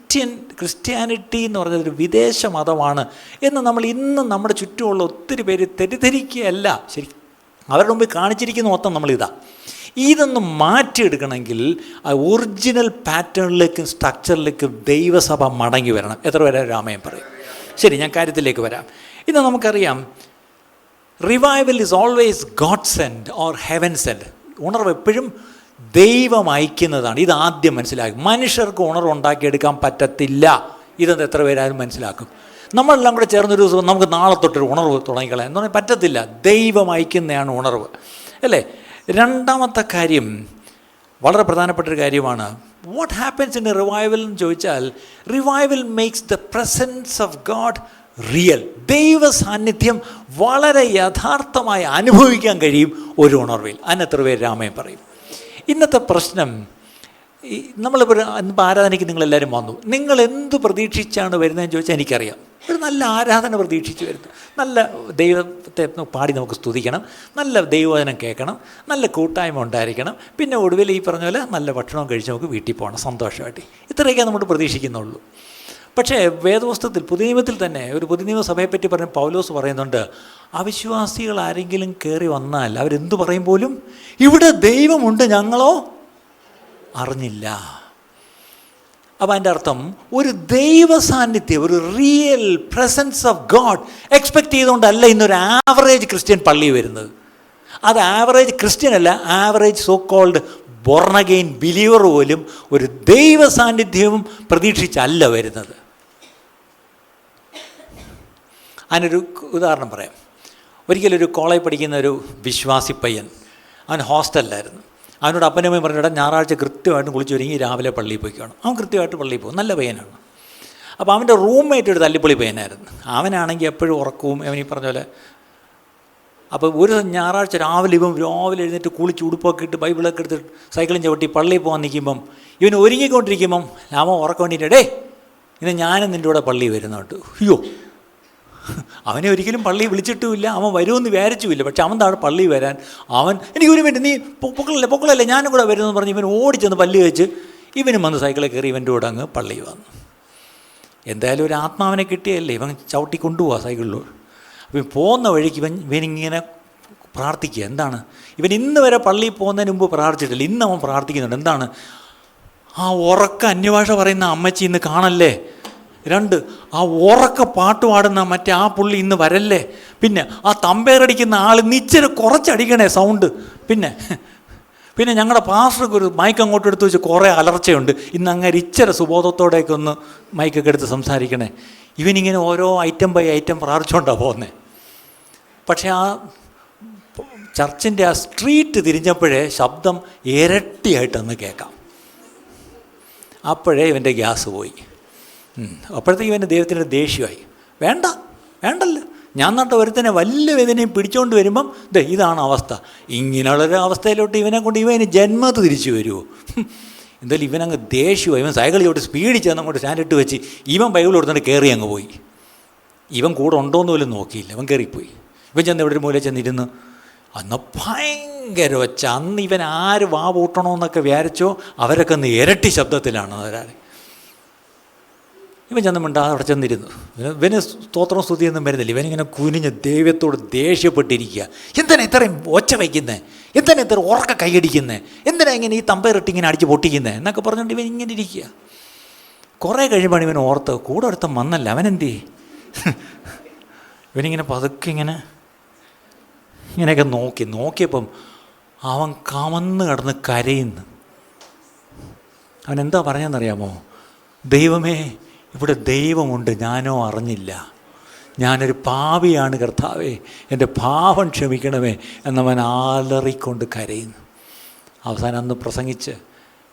ക്രിസ്ത്യാനിറ്റി എന്ന് പറഞ്ഞതൊരു വിദേശ മതമാണ് എന്ന് നമ്മൾ ഇന്നും നമ്മുടെ ചുറ്റുമുള്ള ഒത്തിരി പേര് തെറ്റിദ്ധരിക്കുകയല്ല. ശരി, അവരുടെ മുമ്പിൽ കാണിച്ചിരിക്കുന്ന മൊത്തം നമ്മളിതാ. ഇതൊന്ന് മാറ്റിയെടുക്കണമെങ്കിൽ ആ ഒറിജിനൽ പാറ്റേണിലേക്കും സ്ട്രക്ചറിലേക്കും ദൈവസഭ മടങ്ങി വരണം. എത്ര പേരെ രാമയം പറയും? ശരി, ഞാൻ കാര്യത്തിലേക്ക് വരാം. ഇന്ന് നമുക്കറിയാം, revival is always God send or heaven send. ഉണർവ് എപ്പോഴും ദൈവം അയക്കുന്നതാണ്. ഇത് ആദ്യം മനസ്സിലാക്കും. മനുഷ്യർക്ക് ഉണർവ് ഉണ്ടാക്കിയെടുക്കാൻ പറ്റത്തില്ല. ഇതെന്ത് എത്ര പേരാരും മനസ്സിലാക്കും? നമ്മളെല്ലാം കൂടെ ചേർന്നൊരു ദിവസം നമുക്ക് നാളെ തൊട്ടൊരു ഉണർവ് തുടങ്ങിക്കളയാം എന്ന് പറഞ്ഞാൽ പറ്റത്തില്ല. ദൈവം അയക്കുന്നതാണ് ഉണർവ്, അല്ലേ? രണ്ടാമത്തെ കാര്യം വളരെ പ്രധാനപ്പെട്ടൊരു കാര്യമാണ്. What happens in a revival എന്ന് ചോദിച്ചാൽ, revival makes the presence of God real. ദൈവ സാന്നിധ്യം വളരെ യഥാർത്ഥമായി അനുഭവിക്കാൻ കഴിയും ഒരു ഉണർവിൽ. അതിനെത്ര പേര് രാമയം പറയും? ഇന്നത്തെ പ്രശ്നം, നമ്മളിപ്പോൾ ആരാധനയ്ക്ക് നിങ്ങളെല്ലാവരും വന്നു, നിങ്ങൾ എന്ത് പ്രതീക്ഷിച്ചാണ് വരുന്നതെന്ന് ചോദിച്ചാൽ എനിക്കറിയാം. ഒരു നല്ല ആരാധന പ്രതീക്ഷിച്ച് വരുന്നു, നല്ല ദൈവത്തെ പാടി നമുക്ക് സ്തുതിക്കണം, നല്ല ദൈവവചനം കേൾക്കണം, നല്ല കൂട്ടായ്മ ഉണ്ടായിരിക്കണം, പിന്നെ ഒടുവിൽ ഈ പറഞ്ഞ പോലെ നല്ല ഭക്ഷണം കഴിച്ച് നമുക്ക് വീട്ടിൽ പോകണം സന്തോഷമായിട്ട്. ഇത്രയൊക്കെ നമ്മൾ പ്രതീക്ഷിക്കുന്നുള്ളൂ. പക്ഷേ വേദപുസ്തകത്തിൽ പുതിയ നിയമത്തിൽ തന്നെ ഒരു പുതിയ നിയമ സഭയെപ്പറ്റി പറഞ്ഞ പൗലോസ് പറയുന്നുണ്ട്, അവിശ്വാസികൾ ആരെങ്കിലും കയറി വന്നാൽ അവരെന്തു പറയും പോലും, ഇവിടെ ദൈവമുണ്ട്, ഞങ്ങളോ അറിഞ്ഞില്ല. അപ്പോൾ അതിൻ്റെ അർത്ഥം ഒരു ദൈവ സാന്നിധ്യം, ഒരു real presence of God expect ചെയ്തുകൊണ്ടല്ല ഇന്നൊരു ആവറേജ് ക്രിസ്ത്യൻ പള്ളി വരുന്നത്. അത് ആവറേജ് ക്രിസ്ത്യൻ അല്ല, average so called born again believer പോലും ഒരു ദൈവ സാന്നിധ്യവും പ്രതീക്ഷിച്ചല്ല വരുന്നത്. അതിനൊരു ഉദാഹരണം പറയാം. ഒരിക്കലൊരു കോളേജ് പഠിക്കുന്ന ഒരു വിശ്വാസി പയ്യൻ, അവൻ ഹോസ്റ്റലിലായിരുന്നു. അവനോട് അപ്പനമ്മയും പറഞ്ഞിട്ട് ഞായറാഴ്ച കൃത്യമായിട്ടും കുളിച്ച് ഒരുങ്ങി രാവിലെ പള്ളിയിൽ പോയിക്കാണ്. അവൻ കൃത്യമായിട്ട് പള്ളിയിൽ പോകും, നല്ല പയ്യനാണ്. അപ്പോൾ അവൻ്റെ റൂംമേറ്റ് ഒരു തല്ലിപ്പൊളി പയ്യനായിരുന്നു. അവനാണെങ്കിൽ എപ്പോഴും ഉറക്കവും അവൻ ഈ പറഞ്ഞ പോലെ. അപ്പോൾ ഒരു ഞായറാഴ്ച രാവിലെ എഴുന്നേറ്റ് കുളിച്ച് ഉടുപ്പൊക്കെ ഇട്ട് ബൈബിളൊക്കെ എടുത്തിട്ട് സൈക്കിളും ചവിട്ടി പള്ളിയിൽ പോകാൻ നിൽക്കുമ്പം ഇവൻ ഒരുങ്ങിക്കൊണ്ടിരിക്കുമ്പം അവൻ ഉറക്കം വേണ്ടിയിട്ട്, ഡേ ഇന്ന് ഞാനും നിൻ്റെ കൂടെ പള്ളിയിൽ വരുന്നുണ്ട്. അയ്യോ, അവനെ ഒരിക്കലും പള്ളിയിൽ വിളിച്ചിട്ടുമില്ല, അവൻ വരുമെന്ന് വിചാരിച്ചുമില്ല. പക്ഷെ അവൻ താഴെ പള്ളിയിൽ വരാൻ എനിക്ക് ഒരു മിനിറ്റ്, നീ പൊക്കളല്ലേ ഞാനും കൂടെ വരുമെന്ന് പറഞ്ഞ് ഇവൻ ഓടിച്ചെന്ന് പല്ല് വെച്ച് ഇവനും വന്ന് സൈക്കിളിൽ കയറി ഇവൻ്റെ കൂടെ അങ്ങ് പള്ളിയിൽ വന്നു. എന്തായാലും ഒരു ആത്മാവിനെ കിട്ടിയല്ലേ, ഇവൻ ചവിട്ടി കൊണ്ടുപോവാ സൈക്കിളിലൂടെ. അപ്പം പോകുന്ന വഴിക്ക് ഇവനിങ്ങനെ പ്രാർത്ഥിക്കുക. എന്താണ്? ഇവൻ ഇന്ന് വരെ പള്ളിയിൽ പോകുന്നതിന് മുമ്പ് പ്രാർത്ഥിച്ചിട്ടില്ല, ഇന്ന് അവൻ പ്രാർത്ഥിക്കുന്നുണ്ട്. എന്താണ്? ആ ഉറക്ക അന്യഭാഷ പറയുന്ന അമ്മച്ചി ഇന്ന് കാണല്ലേ. 2, ആ ഉറക്ക പാട്ട് പാടുന്ന മറ്റേ ആ പുള്ളി ഇന്ന് വരല്ലേ. പിന്നെ ആ തമ്പേറടിക്കുന്ന ആൾ ഇച്ചിരി കുറച്ചടിക്കണേ സൗണ്ട്. പിന്നെ ഞങ്ങളുടെ പാസ്റ്റർക്ക് ഒരു മൈക്ക് അങ്ങോട്ട് എടുത്ത് വെച്ച് കുറേ അലർച്ചയുണ്ട്, ഇന്ന് അങ്ങനെ ഇച്ചിരി സുബോധത്തോടെയൊക്കെ ഒന്ന് മൈക്കൊക്കെ എടുത്ത് സംസാരിക്കണേ. ഇവനിങ്ങനെ ഓരോ ഐറ്റം ബൈ ഐറ്റം പ്രാർത്ഥിച്ചുകൊണ്ടാണ് പോകുന്നത്. പക്ഷേ ആ ചർച്ചിൻ്റെ ആ സ്ട്രീറ്റ് തിരിഞ്ഞപ്പോഴേ ശബ്ദം ഇരട്ടിയായിട്ടൊന്ന് കേൾക്കാം. അപ്പോഴേ ഇവൻ്റെ ഗ്യാസ് പോയി. അപ്പോഴത്തേക്ക് ഇവൻ്റെ ദൈവത്തിൻ്റെ ദേഷ്യമായി. വേണ്ടല്ലോ, ഞാൻ നട്ട ഒരുത്തനെ വലിയ വേദനയും പിടിച്ചുകൊണ്ട് വരുമ്പം ഇതാണ് അവസ്ഥ. ഇങ്ങനെയുള്ളൊരു അവസ്ഥയിലോട്ട് ഇവന് ജന്മത്ത് തിരിച്ചു വരുമോ? എന്തായാലും ഇവനങ്ങ് ദേഷ്യമായി. ഇവൻ സൈക്കിളിലോട്ട് സ്പീഡിൽ ചെന്ന് അങ്ങോട്ട് സ്റ്റാൻഡിട്ട് വെച്ച് ഇവൻ ബൈബിൾ കൊടുത്തിട്ട് കയറി അങ്ങ് പോയി. ഇവൻ കൂടെ ഉണ്ടോയെന്ന് പോലും നോക്കിയില്ല, അവൻ കയറിപ്പോയി. ഇവൻ ചെന്ന് എവിടെ ഒരു മൂല ചെന്നിരുന്ന് അന്ന് ഭയങ്കര വെച്ച. അന്ന് ഇവൻ ആര് വാ പൂട്ടണമെന്നൊക്കെ വിചാരിച്ചോ അവരൊക്കെ ഒന്ന് ഇരട്ടി ശബ്ദത്തിലാണ് ഒരാൾ. ഇവൻ ചെന്ന് മിണ്ടാതെ അവിടെ ചെന്നിരുന്നു. ഇവന് സ്തോത്രം സ്തുതിയൊന്നും വരുന്നില്ല. ഇവനിങ്ങനെ കുനിഞ്ഞ് ദൈവത്തോട് ദേഷ്യപ്പെട്ടിരിക്കുക. എന്തിനാ ഇത്രയും ഒച്ച വയ്ക്കുന്നത്? എന്തിനാ ഇത്ര ഉറക്ക കൈയടിക്കുന്നത്? എന്തിനാ ഇങ്ങനെ ഈ തമ്പേറിട്ട് ഇങ്ങനെ അടിച്ച് പൊട്ടിക്കുന്നത് എന്നൊക്കെ പറഞ്ഞുകൊണ്ട് ഇവൻ ഇങ്ങനെ ഇരിക്കുക. കുറേ കഴിയുമ്പോൾ ഇവൻ ഓർത്ത് കൂടെ ഒരുത്തം വന്നല്ല, അവനെന്തേ? ഇവനിങ്ങനെ പതുക്കെ ഇങ്ങനെയൊക്കെ നോക്കിയപ്പം അവൻ കമന്ന് കിടന്ന് കരയുന്നു. അവൻ എന്താ പറഞ്ഞതെന്നറിയാമോ? ദൈവമേ, ഇവിടെ ദൈവമുണ്ട്, ഞാനോ അറിഞ്ഞില്ല, ഞാനൊരു പാപിയാണ് കർത്താവേ, എൻ്റെ പാപം ക്ഷമിക്കണമേ എന്നവൻ ആലറിക്കൊണ്ട് കരയുന്നു. അവസാനം അന്ന് പ്രസംഗിച്ച്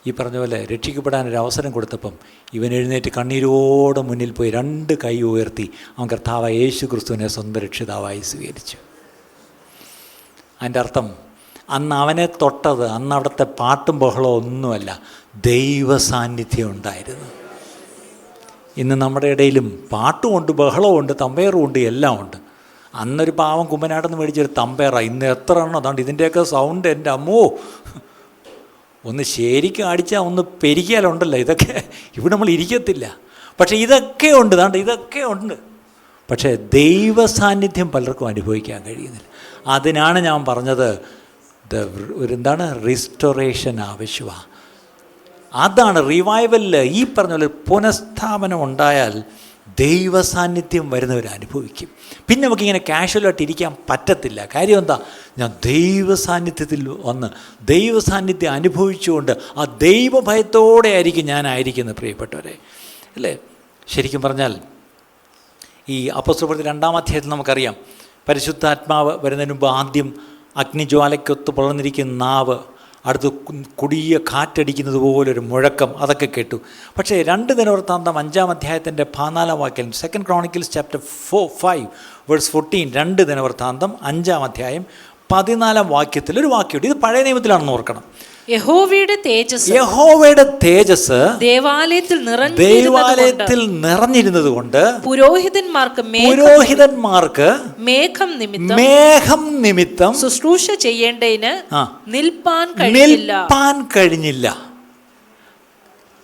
ഈ പറഞ്ഞ പോലെ രക്ഷിക്കപ്പെടാനൊരു അവസരം കൊടുത്തപ്പം ഇവൻ എഴുന്നേറ്റ് കണ്ണീരോടെ മുന്നിൽ പോയി 2 കൈ ഉയർത്തി അവൻ കർത്താവായ യേശു ക്രിസ്തുവിനെ സ്വന്തം രക്ഷിതാവായി സ്വീകരിച്ചു. അതിൻ്റെ അർത്ഥം അന്ന് അവനെ തൊട്ടത്, അന്ന് അവിടുത്തെ പാട്ടും ബഹളവും ഒന്നുമല്ല, ദൈവ സാന്നിധ്യം ഉണ്ടായിരുന്നു. ഇന്ന് നമ്മുടെ ഇടയിലും പാട്ടുമുണ്ട്, ബഹളമുണ്ട്, തമ്പേറുമുണ്ട്, എല്ലാം ഉണ്ട്. അന്നൊരു പാവം കുമ്പനാടെന്ന് മേടിച്ചൊരു തമ്പേറാണ്. ഇന്ന് എത്ര എണ്ണം അതാണ്ട് ഇതിൻ്റെയൊക്കെ സൗണ്ട്. എൻ്റെ അമ്മോ, ഒന്ന് ശരിക്കും അടിച്ചാൽ ഒന്ന് പെരിക്കാലുണ്ടല്ലോ. ഇതൊക്കെ ഇവിടെ നമ്മൾ ഇരിക്കത്തില്ല. പക്ഷേ ഇതൊക്കെ ഉണ്ട്, ഇതൊക്കെ ഉണ്ട്. പക്ഷേ ദൈവ സാന്നിധ്യം പലർക്കും അനുഭവിക്കാൻ കഴിയുന്നില്ല. അതിനാണ് ഞാൻ പറഞ്ഞത് എന്താണ് റിസ്റ്റോറേഷൻ ആവശ്യമാണ്. അതാണ് റിവൈവലിൽ ഈ പറഞ്ഞ പോലെ പുനഃസ്ഥാപനം ഉണ്ടായാൽ ദൈവ സാന്നിധ്യം വരുന്നവർ അനുഭവിക്കും. പിന്നെ നമുക്കിങ്ങനെ കാഷ്വലായിട്ട് ഇരിക്കാൻ പറ്റത്തില്ല. കാര്യം എന്താ? ഞാൻ ദൈവ സാന്നിധ്യത്തിൽ വന്ന് ദൈവ സാന്നിധ്യം അനുഭവിച്ചുകൊണ്ട് ആ ദൈവഭയത്തോടെ ആയിരിക്കും ഞാനായിരിക്കുന്നത്, പ്രിയപ്പെട്ടവരെ, അല്ലേ? ശരിക്കും പറഞ്ഞാൽ ഈ അപ്പോസ്തലപ്രവൃത്തി 2-ാം അധ്യായത്തിൽ നമുക്കറിയാം, പരിശുദ്ധാത്മാവ് വരുന്നതിന് മുമ്പ് ആദ്യം അഗ്നിജ്വാലയ്ക്കൊത്ത് പുലർന്നിരിക്കുന്ന നാവ്, അടുത്ത് കൊടിയ കാറ്റടിക്കുന്നത് പോലൊരു മുഴക്കം, അതൊക്കെ കേട്ടു. പക്ഷേ 2 ദിനവൃത്താന്തം 5-ാം അധ്യായത്തിൻ്റെ 14-ാം വാക്യം, 2 Chronicles chapter 5 verse 14, 2 ദിനവൃത്താന്തം 5-ാം അധ്യായം 14-ാം വാക്യത്തിൽ ഒരു വാക്യമുണ്ട്. ഇത് പഴയ നിയമത്തിലാണെന്ന് ഓർക്കണം. യഹോവയുടെ തേജസ് ദേവാലയത്തിൽ നിറഞ്ഞിരുന്നത് കൊണ്ട് പുരോഹിതന്മാർക്ക് മേഘം നിമിത്തം ശുശ്രൂഷ ചെയ്യേണ്ടതിന് നിൽപ്പാൻ കഴിഞ്ഞില്ല.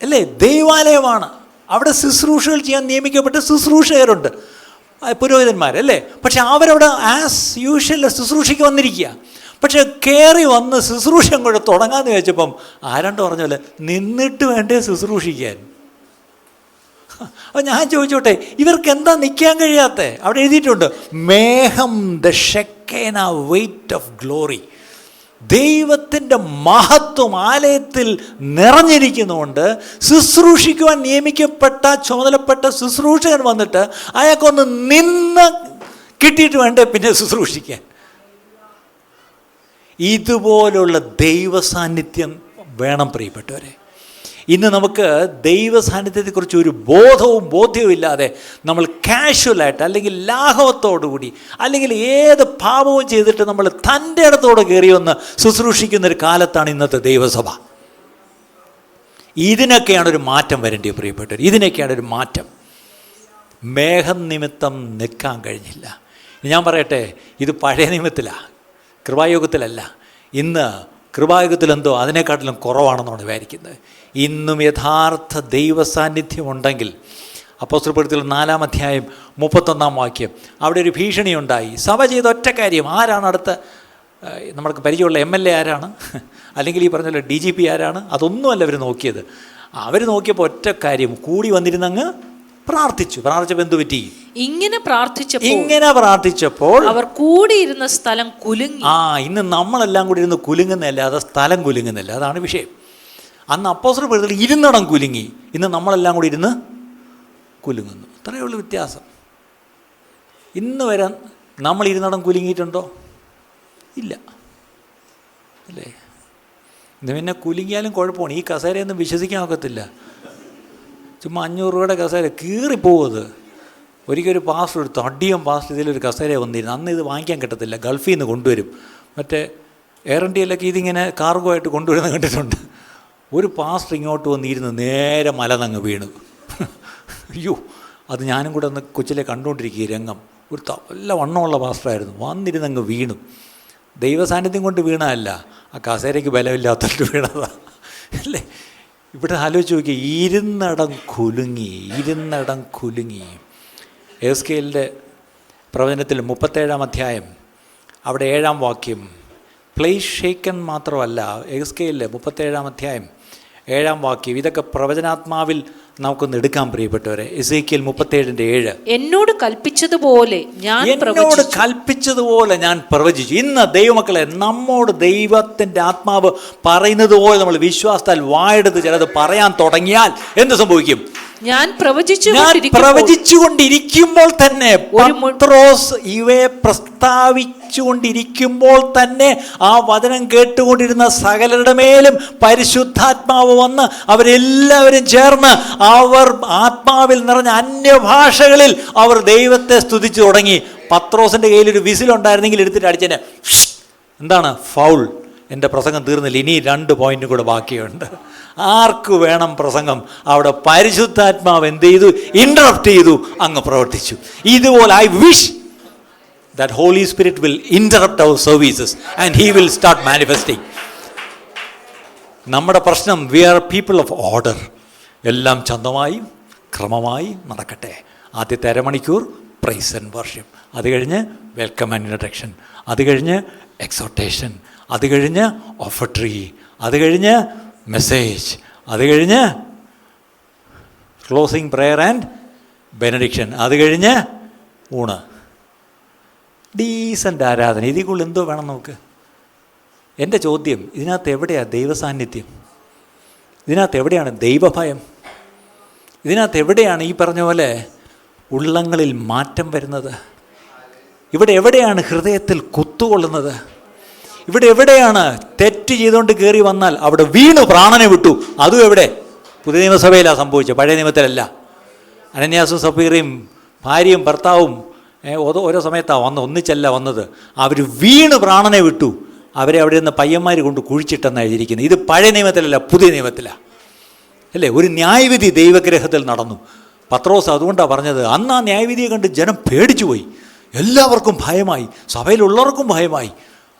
അല്ലേ? ദൈവാലയമാണ്, അവിടെ ശുശ്രൂഷകൾ ചെയ്യാൻ നിയമിക്കപ്പെട്ട ശുശ്രൂഷകരുണ്ട്, പുരോഹിതന്മാരല്ലേ? പക്ഷെ അവരവിടെ ആസ് യൂഷ്വൽ ശുശ്രൂഷയ്ക്ക് വന്നിരിക്കുക. പക്ഷെ കയറി വന്ന് ശുശ്രൂഷം കൂടെ തുടങ്ങാമെന്ന് വെച്ചപ്പം ആരാണ്ട് പറഞ്ഞ പോലെ നിന്നിട്ട് വേണ്ടേ ശുശ്രൂഷിക്കാൻ. അപ്പോൾ ഞാൻ ചോദിച്ചോട്ടെ, ഇവർക്ക് എന്താ നിൽക്കാൻ കഴിയാത്ത? അവിടെ എഴുതിയിട്ടുണ്ട്, മേഘം ദ ഷെക്കേന വെയിറ്റ് ഓഫ് ഗ്ലോറി. ദൈവത്തിൻ്റെ മഹത്വം ആലയത്തിൽ നിറഞ്ഞിരിക്കുന്നതുകൊണ്ട് ശുശ്രൂഷിക്കുവാൻ നിയമിക്കപ്പെട്ട ചുമതലപ്പെട്ട ശുശ്രൂഷകൻ വന്നിട്ട് അയാൾക്കൊന്ന് നിന്ന് കിട്ടിയിട്ട് വേണ്ടേ പിന്നെ ശുശ്രൂഷിക്കാൻ. ഇതുപോലുള്ള ദൈവ സാന്നിധ്യം വേണം, പ്രിയപ്പെട്ടവരെ. ഇന്ന് നമുക്ക് ദൈവ സാന്നിധ്യത്തെക്കുറിച്ച് ഒരു ബോധ്യവും ഇല്ലാതെ നമ്മൾ കാഷ്വലായിട്ട് അല്ലെങ്കിൽ ലാഘവത്തോടുകൂടി അല്ലെങ്കിൽ ഏത് പാപവും ചെയ്തിട്ട് നമ്മൾ തൻ്റെ ഇടത്തോടെ കയറി വന്ന് ശുശ്രൂഷിക്കുന്നൊരു കാലത്താണ് ഇന്നത്തെ ദൈവസഭ. ഇതിനൊക്കെയാണ് ഒരു മാറ്റം വരേണ്ടത്, പ്രിയപ്പെട്ടവർ. ഇതിനൊക്കെയാണ് ഒരു മാറ്റം. മേഘം നിമിത്തം നിൽക്കാൻ കഴിഞ്ഞില്ല. ഞാൻ പറയട്ടെ, ഇത് പഴയ നിയമത്തിലാണ്, കൃപായുഗത്തിലല്ല. ഇന്ന് കൃപായുഗത്തിലെന്തോ അതിനെക്കാട്ടിലും കുറവാണെന്നാണ് വിചാരിക്കുന്നത്. ഇന്നും യഥാർത്ഥ ദൈവ സാന്നിധ്യം ഉണ്ടെങ്കിൽ, അപ്പോസ്തലപ്രവൃത്തിയിൽ 4-ാം അധ്യായം 31-ാം വാക്യം, അവിടെ ഒരു ഭീഷണി ഉണ്ടായി. സഭ ചെയ്ത ഒറ്റ കാര്യം, ആരാണ് അടുത്ത നമ്മൾക്ക് പരിചയമുള്ള MLA ആരാണ്, അല്ലെങ്കിൽ ഈ പറഞ്ഞ DGP ആരാണ്, അതൊന്നുമല്ല അവർ നോക്കിയത്. അവർ നോക്കിയപ്പോൾ ഒറ്റ കാര്യം, കൂടി വന്നിരുന്നങ്ങ് പ്രാർത്ഥിച്ചപ്പോൾ എന്തു പറ്റി? ഇങ്ങനെ പ്രാർത്ഥിച്ചപ്പോൾ അവർ കൂടിയിരുന്ന സ്ഥലം കുലുങ്ങി. ഇന്ന് നമ്മളെല്ലാം കൂടി ഇരുന്ന് കുലുങ്ങുന്നില്ല, അത് സ്ഥലം കുലുങ്ങുന്നില്ല, അതാണ് വിഷയം. അന്ന് അപ്പോസ്തലപ്രവൃത്തിയിൽ ഇരുന്നിടം കുലുങ്ങി, ഇന്ന് നമ്മളെല്ലാം കൂടി ഇരുന്ന് കുലുങ്ങുന്നു. അത്രയേ ഉള്ളൂ വ്യത്യാസം. ഇന്ന് വരെ നമ്മൾ ഇരുന്നിടം കുലുങ്ങിയിട്ടുണ്ടോ? ഇല്ല, അല്ലേ? ഇന്ന് പിന്നെ കുലുങ്ങിയാലും കുഴപ്പമാണ്, ഈ കസേരയൊന്നും വിശ്വസിക്കാൻ ഒക്കത്തില്ല. ചുമ്മാ 500 രൂപയുടെ കസേര കീറിപ്പോവത്. ഒരിക്കൽ ഒരു പാസ്റ്റർ എടുത്തു, അടിയം പാസ്റ്റർ ഇതിലൊരു കസേര വന്നിരുന്നു. അന്ന് ഇത് വാങ്ങിക്കാൻ കിട്ടത്തില്ല, ഗൾഫിൽ നിന്ന് കൊണ്ടുവരും. മറ്റേ എയർ ഇന്ത്യയിലൊക്കെ ഇതിങ്ങനെ കാർഗോ ആയിട്ട് കൊണ്ടുവരുന്നത് കണ്ടിട്ടുണ്ട്. ഒരു പാസ്റ്റർ ഇങ്ങോട്ട് വന്നിരുന്ന് നേരെ മലനങ്ങ് വീണു. അയ്യോ, അത് ഞാനും കൂടെ ഒന്ന് കൊച്ചിലെ കണ്ടുകൊണ്ടിരിക്കുക രംഗം. ഒരു നല്ല വണ്ണമുള്ള പാസ്റ്ററായിരുന്നു, വന്നിരുന്നങ്ങ് വീണു. ദൈവസാന്നിധ്യം കൊണ്ട് വീണതല്ല, ആ കസേരയ്ക്ക് ബലമില്ലാത്തത് വീണതാണ്, അല്ലേ? ഇവിടെ ആലോചിച്ച് നോക്കി, ഇരുന്നിടം കുലുങ്ങി. എസ്കേലിൻ്റെ പ്രവചനത്തിൽ 37-ാം അധ്യായം അവിടെ 7-ാം വാക്യം, പ്ലേസ് ഷേക്കൻ മാത്രമല്ല, എസ്കേലിലെ 37-ാം അധ്യായം 7-ാം വാക്യം, ഇതൊക്കെ പ്രവചനാത്മാവിൽ നമുക്കൊന്ന് എടുക്കാൻ പ്രിയപ്പെട്ടവരെ. എസേക്കിയേൽ 37:7, എന്നോട് കൽപ്പിച്ചതുപോലെ ഞാൻ പ്രവചിച്ചു. ഇന്ന് ദൈവമക്കളെ, നമ്മോട് ദൈവത്തിൻ്റെ ആത്മാവ് പറയുന്നത് പോലെ നമ്മൾ വിശ്വാസത്താൽ വായെടുത്ത് ചിലത് പറയാൻ തുടങ്ങിയാൽ എന്ത് സംഭവിക്കും? ഞാൻ പ്രവചിച്ചുകൊണ്ടിരിക്കുമ്പോൾ തന്നെ, പത്രോസ് ഇവയെ പ്രസ്താവിച്ചുകൊണ്ടിരിക്കുമ്പോൾ തന്നെ ആ വചനം കേട്ടുകൊണ്ടിരുന്ന സകലരുടെ മേലും പരിശുദ്ധാത്മാവ് വന്ന് അവരെല്ലാവരും ചേർന്ന് അവർ ആത്മാവിൽ നിറഞ്ഞ അന്യഭാഷകളിൽ അവർ ദൈവത്തെ സ്തുതിച്ചു തുടങ്ങി. പത്രോസിൻ്റെ കയ്യിലൊരു വിസിലുണ്ടായിരുന്നെങ്കിൽ എടുത്തിട്ട് അടിച്ചതിന് എന്താണ് ഫൗൾ. എൻ്റെ പ്രസംഗം തീർന്നില്ല, ഇനി 2 പോയിന്റ് കൂടെ ബാക്കിയുണ്ട്. ആർക്ക് വേണം പ്രസംഗം? അവിടെ പരിശുദ്ധാത്മാവ് എന്ത് ചെയ്തു? ഇൻറ്ററപ്റ്റ് ചെയ്തു, അങ്ങ് പ്രവർത്തിച്ചു. ഇതുപോലെ I wish that Holy Spirit will interrupt our services and he will start manifesting. നമ്മുടെ പ്രശ്നം, we are people of order. എല്ലാം ചന്തമായും ക്രമമായി നടക്കട്ടെ. ആദ്യത്തെ അരമണിക്കൂർ പ്രൈസ് ആൻഡ് വർഷിപ്പ്, അത് കഴിഞ്ഞ് വെൽക്കം ആൻഡ് ഇൻട്രഡക്ഷൻ, അത് കഴിഞ്ഞ് എക്സോട്ടേഷൻ, അത് കഴിഞ്ഞ് ഓഫർട്രി, അത് കഴിഞ്ഞ് മെസ്സേജ്, അത് കഴിഞ്ഞ് ക്ലോസിങ് പ്രെയർ ആൻഡ് ബെനഡിക്ഷൻ, അത് കഴിഞ്ഞ് ഊണ്. ഡീസൻ്റ് ആരാധന. ഇതിൽ കൂടുതൽ എന്തോ വേണം നമുക്ക്? എൻ്റെ ചോദ്യം, ഇതിനകത്ത് എവിടെയാണ് ദൈവസാന്നിധ്യം? ഇതിനകത്ത് എവിടെയാണ് ദൈവഭയം? ഇതിനകത്ത് എവിടെയാണ് ഈ പറഞ്ഞ പോലെ ഉള്ളങ്ങളിൽ മാറ്റം വരുന്നത്? ഇവിടെ എവിടെയാണ് ഹൃദയത്തിൽ കുത്തുകൊള്ളുന്നത്? ഇവിടെ എവിടെയാണ് തെറ്റ് ചെയ്തുകൊണ്ട് കയറി വന്നാൽ അവിടെ വീണു പ്രാണനെ വിട്ടു? അതും എവിടെ? പുതിയ നിയമസഭയിലാണ് സംഭവിച്ചത്, പഴയ നിയമത്തിലല്ല. അനന്യാസും സഫീറയും ഭാര്യയും ഭർത്താവും ഓരോ സമയത്താണ് ഒന്നിച്ചല്ല വന്നത്. അവർ വീണ് പ്രാണനെ വിട്ടു. അവരെ അവിടെ നിന്ന് പയ്യന്മാർ കൊണ്ട് കുഴിച്ചിട്ടെന്നാണ് എഴുതിയിരിക്കുന്നത്. ഇത് പഴയ നിയമത്തിലല്ല, പുതിയ നിയമത്തിലാണ്, അല്ലേ? ഒരു ന്യായവിധി ദൈവഗ്രഹത്തിൽ നടന്നു. പത്രോസ് അതുകൊണ്ടാണ് പറഞ്ഞത്, അന്ന് ആ ന്യായവിധിയെ കണ്ട് ജനം പേടിച്ചു പോയി. എല്ലാവർക്കും ഭയമായി, സഭയിലുള്ളവർക്കും ഭയമായി.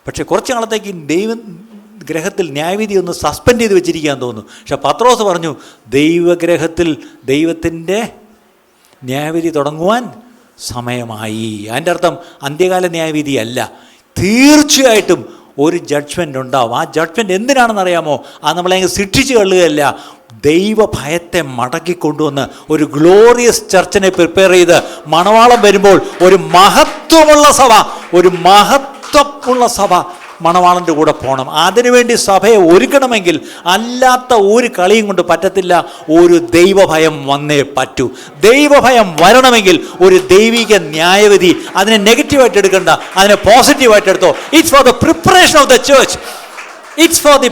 പക്ഷേ കുറച്ച് നാളത്തേക്ക് ദൈവഗ്രഹത്തിൽ ന്യായവിധി ഒന്ന് സസ്പെൻഡ് ചെയ്ത് വെച്ചിരിക്കാൻ തോന്നുന്നു. പക്ഷെ പത്രോസ് പറഞ്ഞു, ദൈവഗ്രഹത്തിൽ ദൈവത്തിൻ്റെ ന്യായവിധി തുടങ്ങുവാൻ സമയമായി. അതിൻ്റെ അർത്ഥം അന്ത്യകാല ന്യായവിധി അല്ല, തീർച്ചയായിട്ടും ഒരു ജഡ്ജ്മെൻ്റ് ഉണ്ടാവും. ആ ജഡ്ജ്മെൻറ്റ് എന്തിനാണെന്നറിയാമോ? അത് നമ്മളെ ശിക്ഷിച്ച് കൊള്ളുകയല്ല, ദൈവഭയത്തെ മടക്കിക്കൊണ്ടുവന്ന് ഒരു ഗ്ലോറിയസ് ചർച്ചിനെ പ്രിപ്പയർ ചെയ്ത് മണവാളം വരുമ്പോൾ ഒരു മഹത്വമുള്ള സഭ മണവാളൻ്റെ കൂടെ പോകണം. അതിനുവേണ്ടി സഭയെ ഒരുക്കണമെങ്കിൽ അല്ലാത്ത ഒരു കളിയും കൊണ്ട് പറ്റത്തില്ല. ഒരു ദൈവഭയം വന്നേ പറ്റൂ. ദൈവഭയം വരണമെങ്കിൽ ഒരു ദൈവിക ന്യായവിധി, അതിനെ നെഗറ്റീവായിട്ട് എടുക്കണ്ട, അതിനെ പോസിറ്റീവായിട്ട് എടുത്തോ. It's for the preparation of the church, it's for the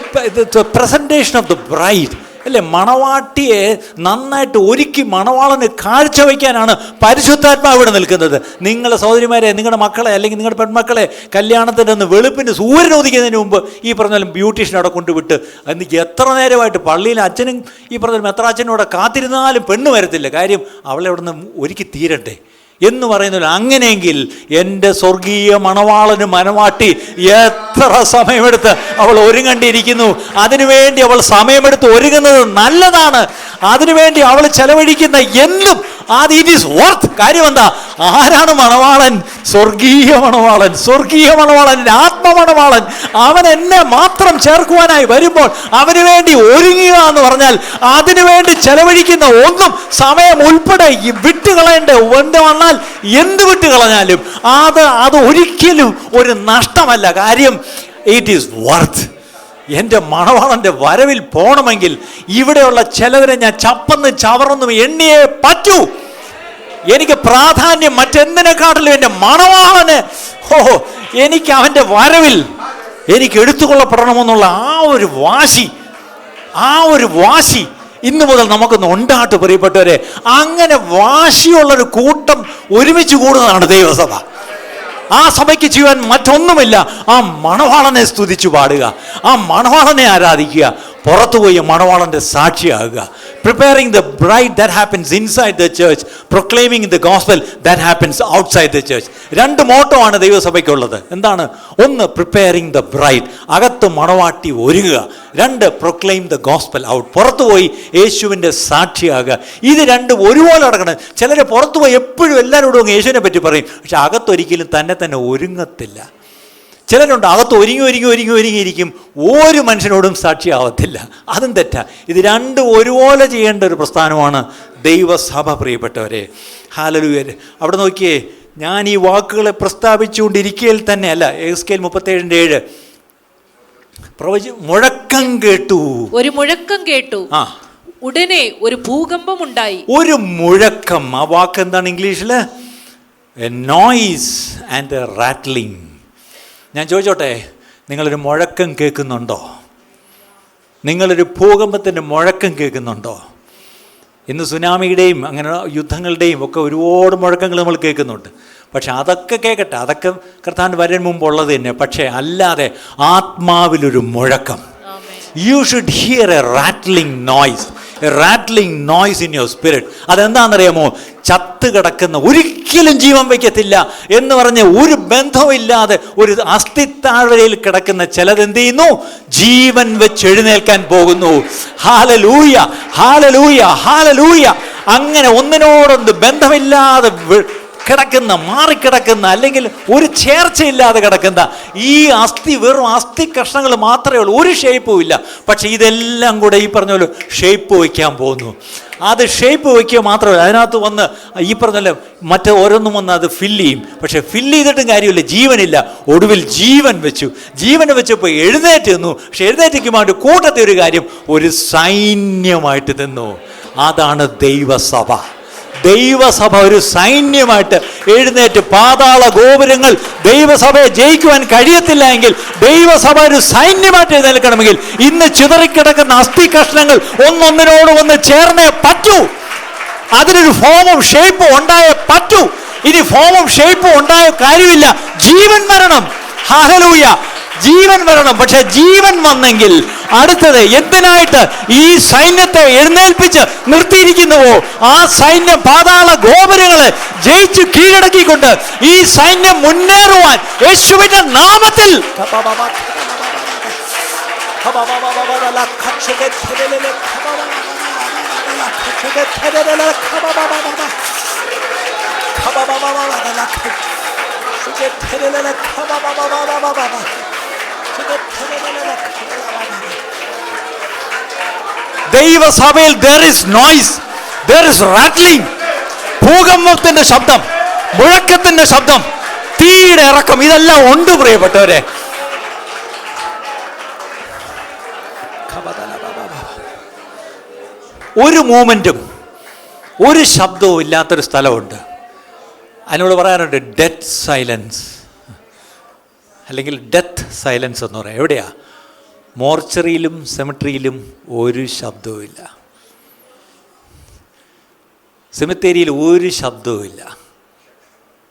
presentation of the bride, അല്ലേ? മണവാട്ടിയെ നന്നായിട്ട് ഒരുക്കി മണവാളന് കാഴ്ചവെക്കാനാണ് പരിശുദ്ധാത്മാവ് ഇവിടെ നിൽക്കുന്നത്. നിങ്ങളുടെ സഹോദരിമാരെ, നിങ്ങളുടെ മക്കളെ, അല്ലെങ്കിൽ നിങ്ങളുടെ പെൺമക്കളെ കല്യാണത്തിൻ്റെ ഒന്ന് വെളുപ്പിന് സൂര്യൻ ഉദിക്കുന്നതിന് മുമ്പ് ഈ പറഞ്ഞാലും ബ്യൂട്ടീഷ്യൻ അവിടെ കൊണ്ടുവിട്ട് എന്നിട്ട് എത്ര നേരമായിട്ട് പള്ളിയിൽ അച്ഛനും ഈ പറഞ്ഞാലും എത്ര അച്ഛനും അവിടെ കാത്തിരുന്നാലും പെണ്ണ് വരത്തില്ല. കാര്യം അവളെ അവിടെ നിന്ന് ഒരുക്കി തീരട്ടെ എന്ന് പറയുന്നില്ല. അങ്ങനെയെങ്കിൽ എൻ്റെ സ്വർഗീയ മണവാളന് മനവാട്ടി എത്ര സമയമെടുത്ത് അവൾ ഒരുങ്ങേണ്ടിയിരിക്കുന്നു. അതിനുവേണ്ടി അവൾ സമയമെടുത്ത് ഒരുങ്ങുന്നത് നല്ലതാണ്. അതിനുവേണ്ടി അവൾ ചെലവഴിക്കുന്ന എന്തും അത് ഇറ്റ് ഈസ് വർത്ത്. കാര്യം എന്താ? ആരാണ് മണവാളൻ? സ്വർഗീയ മണവാളൻ, സ്വർഗീയ മണവാളൻ, ആത്മമണവാളൻ. അവൻ എന്നെ മാത്രം ചേർക്കുവാനായി വരുമ്പോൾ അവന് വേണ്ടി ഒരുങ്ങുക എന്ന് പറഞ്ഞാൽ അതിനുവേണ്ടി ചെലവഴിക്കുന്ന ഒന്നും സമയം ഉൾപ്പെടെ വിട്ടുകളയേണ്ട എന്ത് വന്നാൽ എന്ത് വിട്ടുകളഞ്ഞാലും അത് ഒരിക്കലും ഒരു നഷ്ടമല്ല. കാര്യം ഇറ്റ് ഈസ് വർത്ത്. എൻ്റെ മണവാളൻ്റെ വരവിൽ പോകണമെങ്കിൽ ഇവിടെയുള്ള ചിലവരെ ഞാൻ ചപ്പന്നും ചവറൊന്നും എണ്ണിയേ പറ്റൂ. എനിക്ക് പ്രാധാന്യം മറ്റെന്തിനെക്കാട്ടിലും എൻ്റെ മണവാളന്, എനിക്ക് അവൻ്റെ വരവിൽ എനിക്ക് എടുത്തുകൊള്ളപ്പെടണമെന്നുള്ള ആ ഒരു വാശി ഇന്നു മുതൽ നമുക്കൊന്ന് ഉണ്ടാട്ട് പ്രിയപ്പെട്ടവരെ. അങ്ങനെ വാശിയുള്ളൊരു കൂട്ടം ഒരുമിച്ച് കൂടുന്നതാണ് ദൈവസഭ. ആ സഭയ്ക്ക് ചെയ്യാൻ മറ്റൊന്നുമില്ല. ആ മണവാളനെ സ്തുതിച്ചു പാടുക, ആ മണവാളനെ ആരാധിക്കുക, പുറത്തുപോയി മണവാളൻ്റെ സാക്ഷിയാകുക. Preparing the bride, that happens inside the church. Proclaiming the gospel, that happens outside the church. രണ്ട് മോട്ടോ ആണ് ദൈവസഭയ്ക്കുള്ളത്. എന്താണ്? ഒന്ന്, പ്രിപ്പയറിംഗ് ദ ബ്രൈഡ്, അകത്ത് മണവാട്ടി ഒരുങ്ങുക. രണ്ട്, പ്രൊക്ലെയിം ദ ഗോസ്പൽ ഔട്ട്, പുറത്തുപോയി യേശുവിൻ്റെ സാക്ഷിയാകുക. ഇത് രണ്ടും ഒരുപോലെ നടക്കണം. ചിലർ പുറത്തുപോയി എപ്പോഴും എല്ലാവരോടും യേശുവിനെ പറ്റി പറയും, പക്ഷെ അകത്തൊരിക്കലും തന്നെ ഒരുങ്ങത്തില്ല. ചിലരുണ്ട് അകത്ത് ഒരുങ്ങിയിരിക്കും, ഒരു മനുഷ്യനോടും സാക്ഷിയാവത്തില്ല. അതും തെറ്റാ. ഇത് രണ്ടും ഒരുപോലെ ചെയ്യേണ്ട ഒരു പ്രസ്ഥാനമാണ് ദൈവസഭ പ്രിയപ്പെട്ടവരെ. ഹല്ലേലൂയ. അവിടെ നോക്കിയേ, ഞാൻ ഈ വാക്കുകളെ പ്രസ്താവിച്ചുകൊണ്ടിരിക്കൽ തന്നെയല്ല, എസ്കേൽ 37:7 മുഴക്കം കേട്ടു, ഒരു മുഴക്കം കേട്ടു, ഉടനെ ഒരു ഭൂകമ്പം ഉണ്ടായി. ഒരു മുഴക്കം, ആ വാക്ക് എന്താണ് ഇംഗ്ലീഷിൽ? A noise and A rattling. ഞാൻ ചോദിച്ചോട്ടെ, നിങ്ങളൊരു മുഴക്കം കേൾക്കുന്നുണ്ടോ? നിങ്ങളൊരു ഭൂകമ്പത്തിൻ്റെ മുഴക്കം കേൾക്കുന്നുണ്ടോ? ഇന്ന് സുനാമിയുടെയും അങ്ങനെ യുദ്ധങ്ങളുടെയും ഒക്കെ ഒരുപാട് മുഴക്കങ്ങൾ നമ്മൾ കേൾക്കുന്നുണ്ട്. പക്ഷെ അതൊക്കെ കേൾക്കട്ടെ, അതൊക്കെ കർത്താവിൻ്റെ വരൻ മുമ്പുള്ളത് തന്നെ. പക്ഷേ അല്ലാതെ ആത്മാവിലൊരു മുഴക്കം. You should hear a rattling noise, a rattling noise in your spirit. അതെന്താണെന്നറിയാമോ? ചത്ത് കിടക്കുന്ന, ഒരിക്കലും ജീവൻ വയ്ക്കത്തില്ല എന്ന് പറഞ്ഞ് ഒരു ബന്ധവുമില്ലാതെ ഒരു അസ്ഥിത്താഴ്വരയിൽ കിടക്കുന്ന ചിലതെന്ത് ചെയ്യുന്നു? ജീവൻ വെച്ച് എഴുന്നേൽക്കാൻ പോകുന്നു. Hallelujah, hallelujah, hallelujah. അങ്ങനെ ഒന്നിനോടൊന്ന് ബന്ധമില്ലാതെ കിടക്കുന്ന, മാറിക്കിടക്കുന്ന, അല്ലെങ്കിൽ ഒരു ചേർച്ചയില്ലാതെ കിടക്കുന്ന ഈ അസ്ഥി വെറും അസ്ഥി കഷ്ണങ്ങൾ മാത്രമേ ഉള്ളൂ, ഒരു ഷേപ്പും ഇല്ല. പക്ഷേ ഇതെല്ലാം കൂടെ ഈ പറഞ്ഞ പോലെ ഷേപ്പ് വയ്ക്കാൻ പോകുന്നു. അത് ഷേപ്പ് വയ്ക്കുക മാത്രമല്ല, അതിനകത്ത് വന്ന് ഈ പറഞ്ഞ മറ്റേ ഓരോന്നും വന്ന് അത് ഫില്ല് ചെയ്യും. പക്ഷെ ഫില്ല് ചെയ്തിട്ടും കാര്യമില്ല, ജീവനില്ല. ഒടുവിൽ ജീവൻ വെച്ചു. ജീവൻ വെച്ചപ്പോൾ എഴുന്നേറ്റ് നിന്നു. പക്ഷെ എഴുന്നേറ്റിക്കുമ്പോൾ അവൻ്റെ കൂട്ടത്തെ ഒരു കാര്യം, ഒരു സൈന്യമായിട്ട് നിന്നു. അതാണ് ദൈവസഭ. ദൈവസഭ ഒരു സൈന്യമായിട്ട് എഴുന്നേറ്റ്, പാതാള ഗോപുരങ്ങൾ ദൈവസഭയെ ജയിക്കുവാൻ കഴിയത്തില്ല എങ്കിൽ ദൈവസഭ ഒരു സൈന്യമായിട്ട് എഴുന്നേൽക്കണമെങ്കിൽ ഇന്ന് ചിതറിക്കിടക്കുന്ന അസ്ഥി കഷ്ണങ്ങൾ ഒന്നൊന്നിനോട് ഒന്ന് ചേർന്നേ പറ്റൂ. അതിനൊരു ഫോമും ഷേപ്പും ഉണ്ടായേ പറ്റൂ. ഇനി ഫോമും ഷേപ്പും ഉണ്ടായ കാര്യമില്ല, ജീവൻ വരണം. ഹല്ലേലൂയ, ജീവൻ വരണം. പക്ഷെ ജീവൻ വന്നെങ്കിൽ അടുത്തത് എന്തിനായിട്ട് ഈ സൈന്യത്തെ എഴുന്നേൽപ്പിച്ച് നിർത്തിയിരിക്കുന്നുവോ ആ സൈന്യം പാതാള ഗോപുരങ്ങളെ ജയിച്ചു കീഴടക്കിക്കൊണ്ട് ഈ സൈന്യം മുന്നേറുവാൻ യേശുവിന്റെ നാമത്തിൽ ദൈവസഭയിൽ there is noise, there is rattling, ഭൂകമ്പത്തിന്റെ ശബ്ദം, മുഴക്കത്തിന്റെ ശബ്ദം, തീയുടെ ഇറക്കം, ഇതെല്ലാം ഉണ്ട് പ്രിയപ്പെട്ടവരെ. ഒരു മൂമെന്റും ഒരു ശബ്ദവും ഇല്ലാത്തൊരു സ്ഥലമുണ്ട്. അതിനോട് പറയാനുണ്ട് ഡെത്ത് സൈലൻസ്, അല്ലെങ്കിൽ ഡെത്ത് സൈലൻസ് എന്ന് പറയാം. എവിടെയാ? മോർച്ചറിയിലും സെമിട്രിയിലും ഒരു ശബ്ദവുമില്ല. സെമിത്തേരിയിൽ ഒരു ശബ്ദവുമില്ല.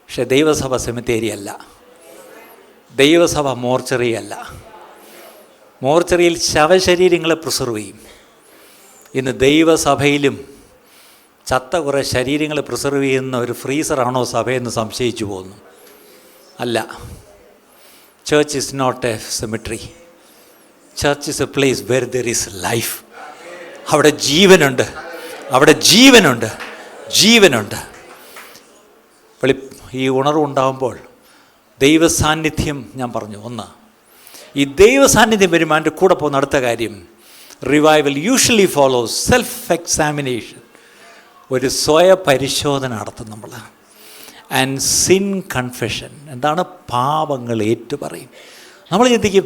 പക്ഷെ ദൈവസഭ സെമിത്തേരി അല്ല, ദൈവസഭ മോർച്ചറി അല്ല. മോർച്ചറിയിൽ ശവശരീരങ്ങളെ പ്രിസർവ് ചെയ്യും. ഇന്ന് ദൈവസഭയിലും ചത്ത കുറേ ശരീരങ്ങളെ പ്രിസർവ് ചെയ്യുന്ന ഒരു ഫ്രീസറാണോ സഭയെന്ന് സംശയിച്ചു പോകുന്നു. അല്ല, church is not a cemetery. Church is a place where there is life. അവിടെ ജീവനുണ്ട്, അവിടെ ജീവനുണ്ട്, ജീവനുണ്ട്. ഈ ഉണർവുണ്ടാകുമ്പോൾ ദൈവസാന്നിധ്യം, ഞാൻ പറഞ്ഞു, ഒന്ന് ഈ ദൈവസാന്നിധ്യം വരുമ്പോൾ അതിൻ്റെ കൂടെ പോകുന്ന അടുത്ത കാര്യം, revival usually follows self examination. ഒരു സ്വയപരിശോധന നടത്തും നമ്മൾ. And sin confession. എന്താണ്? പാപങ്ങൾ ഏറ്റുപറയും. നമ്മൾ ചിന്തിക്കും,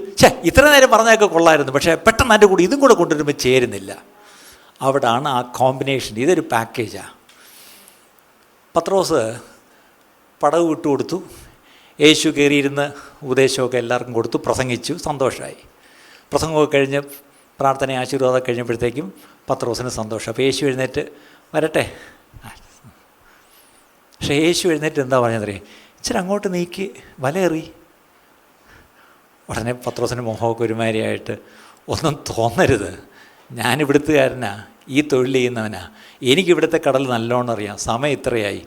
ഇത്ര നേരം പറഞ്ഞതൊക്കെ കൊള്ളായിരുന്നു, പക്ഷേ പെട്ടെന്ന് അതിൻ്റെ കൂടെ ഇതും കൂടെ കൊണ്ടുവരുമ്പോൾ ചേരുന്നില്ല. അവിടാണ് ആ കോമ്പിനേഷൻ. ഇതൊരു പാക്കേജാണ്. പത്രോസ് പടവ് വിട്ടുകൊടുത്തു, യേശു കയറിയിരുന്ന് ഉപദേശമൊക്കെ എല്ലാവർക്കും കൊടുത്തു, പ്രസംഗിച്ചു, സന്തോഷമായി. പ്രസംഗമൊക്കെ കഴിഞ്ഞ് പ്രാർത്ഥന ആശീർവാദം കഴിഞ്ഞപ്പോഴത്തേക്കും പത്രോസിന് സന്തോഷം. അപ്പോൾ യേശു എഴുന്നേറ്റ് വരട്ടെ. പക്ഷേ യേശു എഴുന്നേറ്റ് എന്താ പറഞ്ഞതറിയാം? ഇച്ചിരി അങ്ങോട്ട് നീക്കി വലയെറി. ഉടനെ പത്രോസിൻ്റെ മുഖമൊക്കെ ഒരുമാതിരിയായിട്ട്, ഒന്നും തോന്നരുത്, ഞാനിവിടുത്തുകാരനാ, ഈ തൊഴിൽ ചെയ്യുന്നവനാ, എനിക്കിവിടുത്തെ കടൽ നല്ലോണം അറിയാം, സമയം ഇത്രയായി,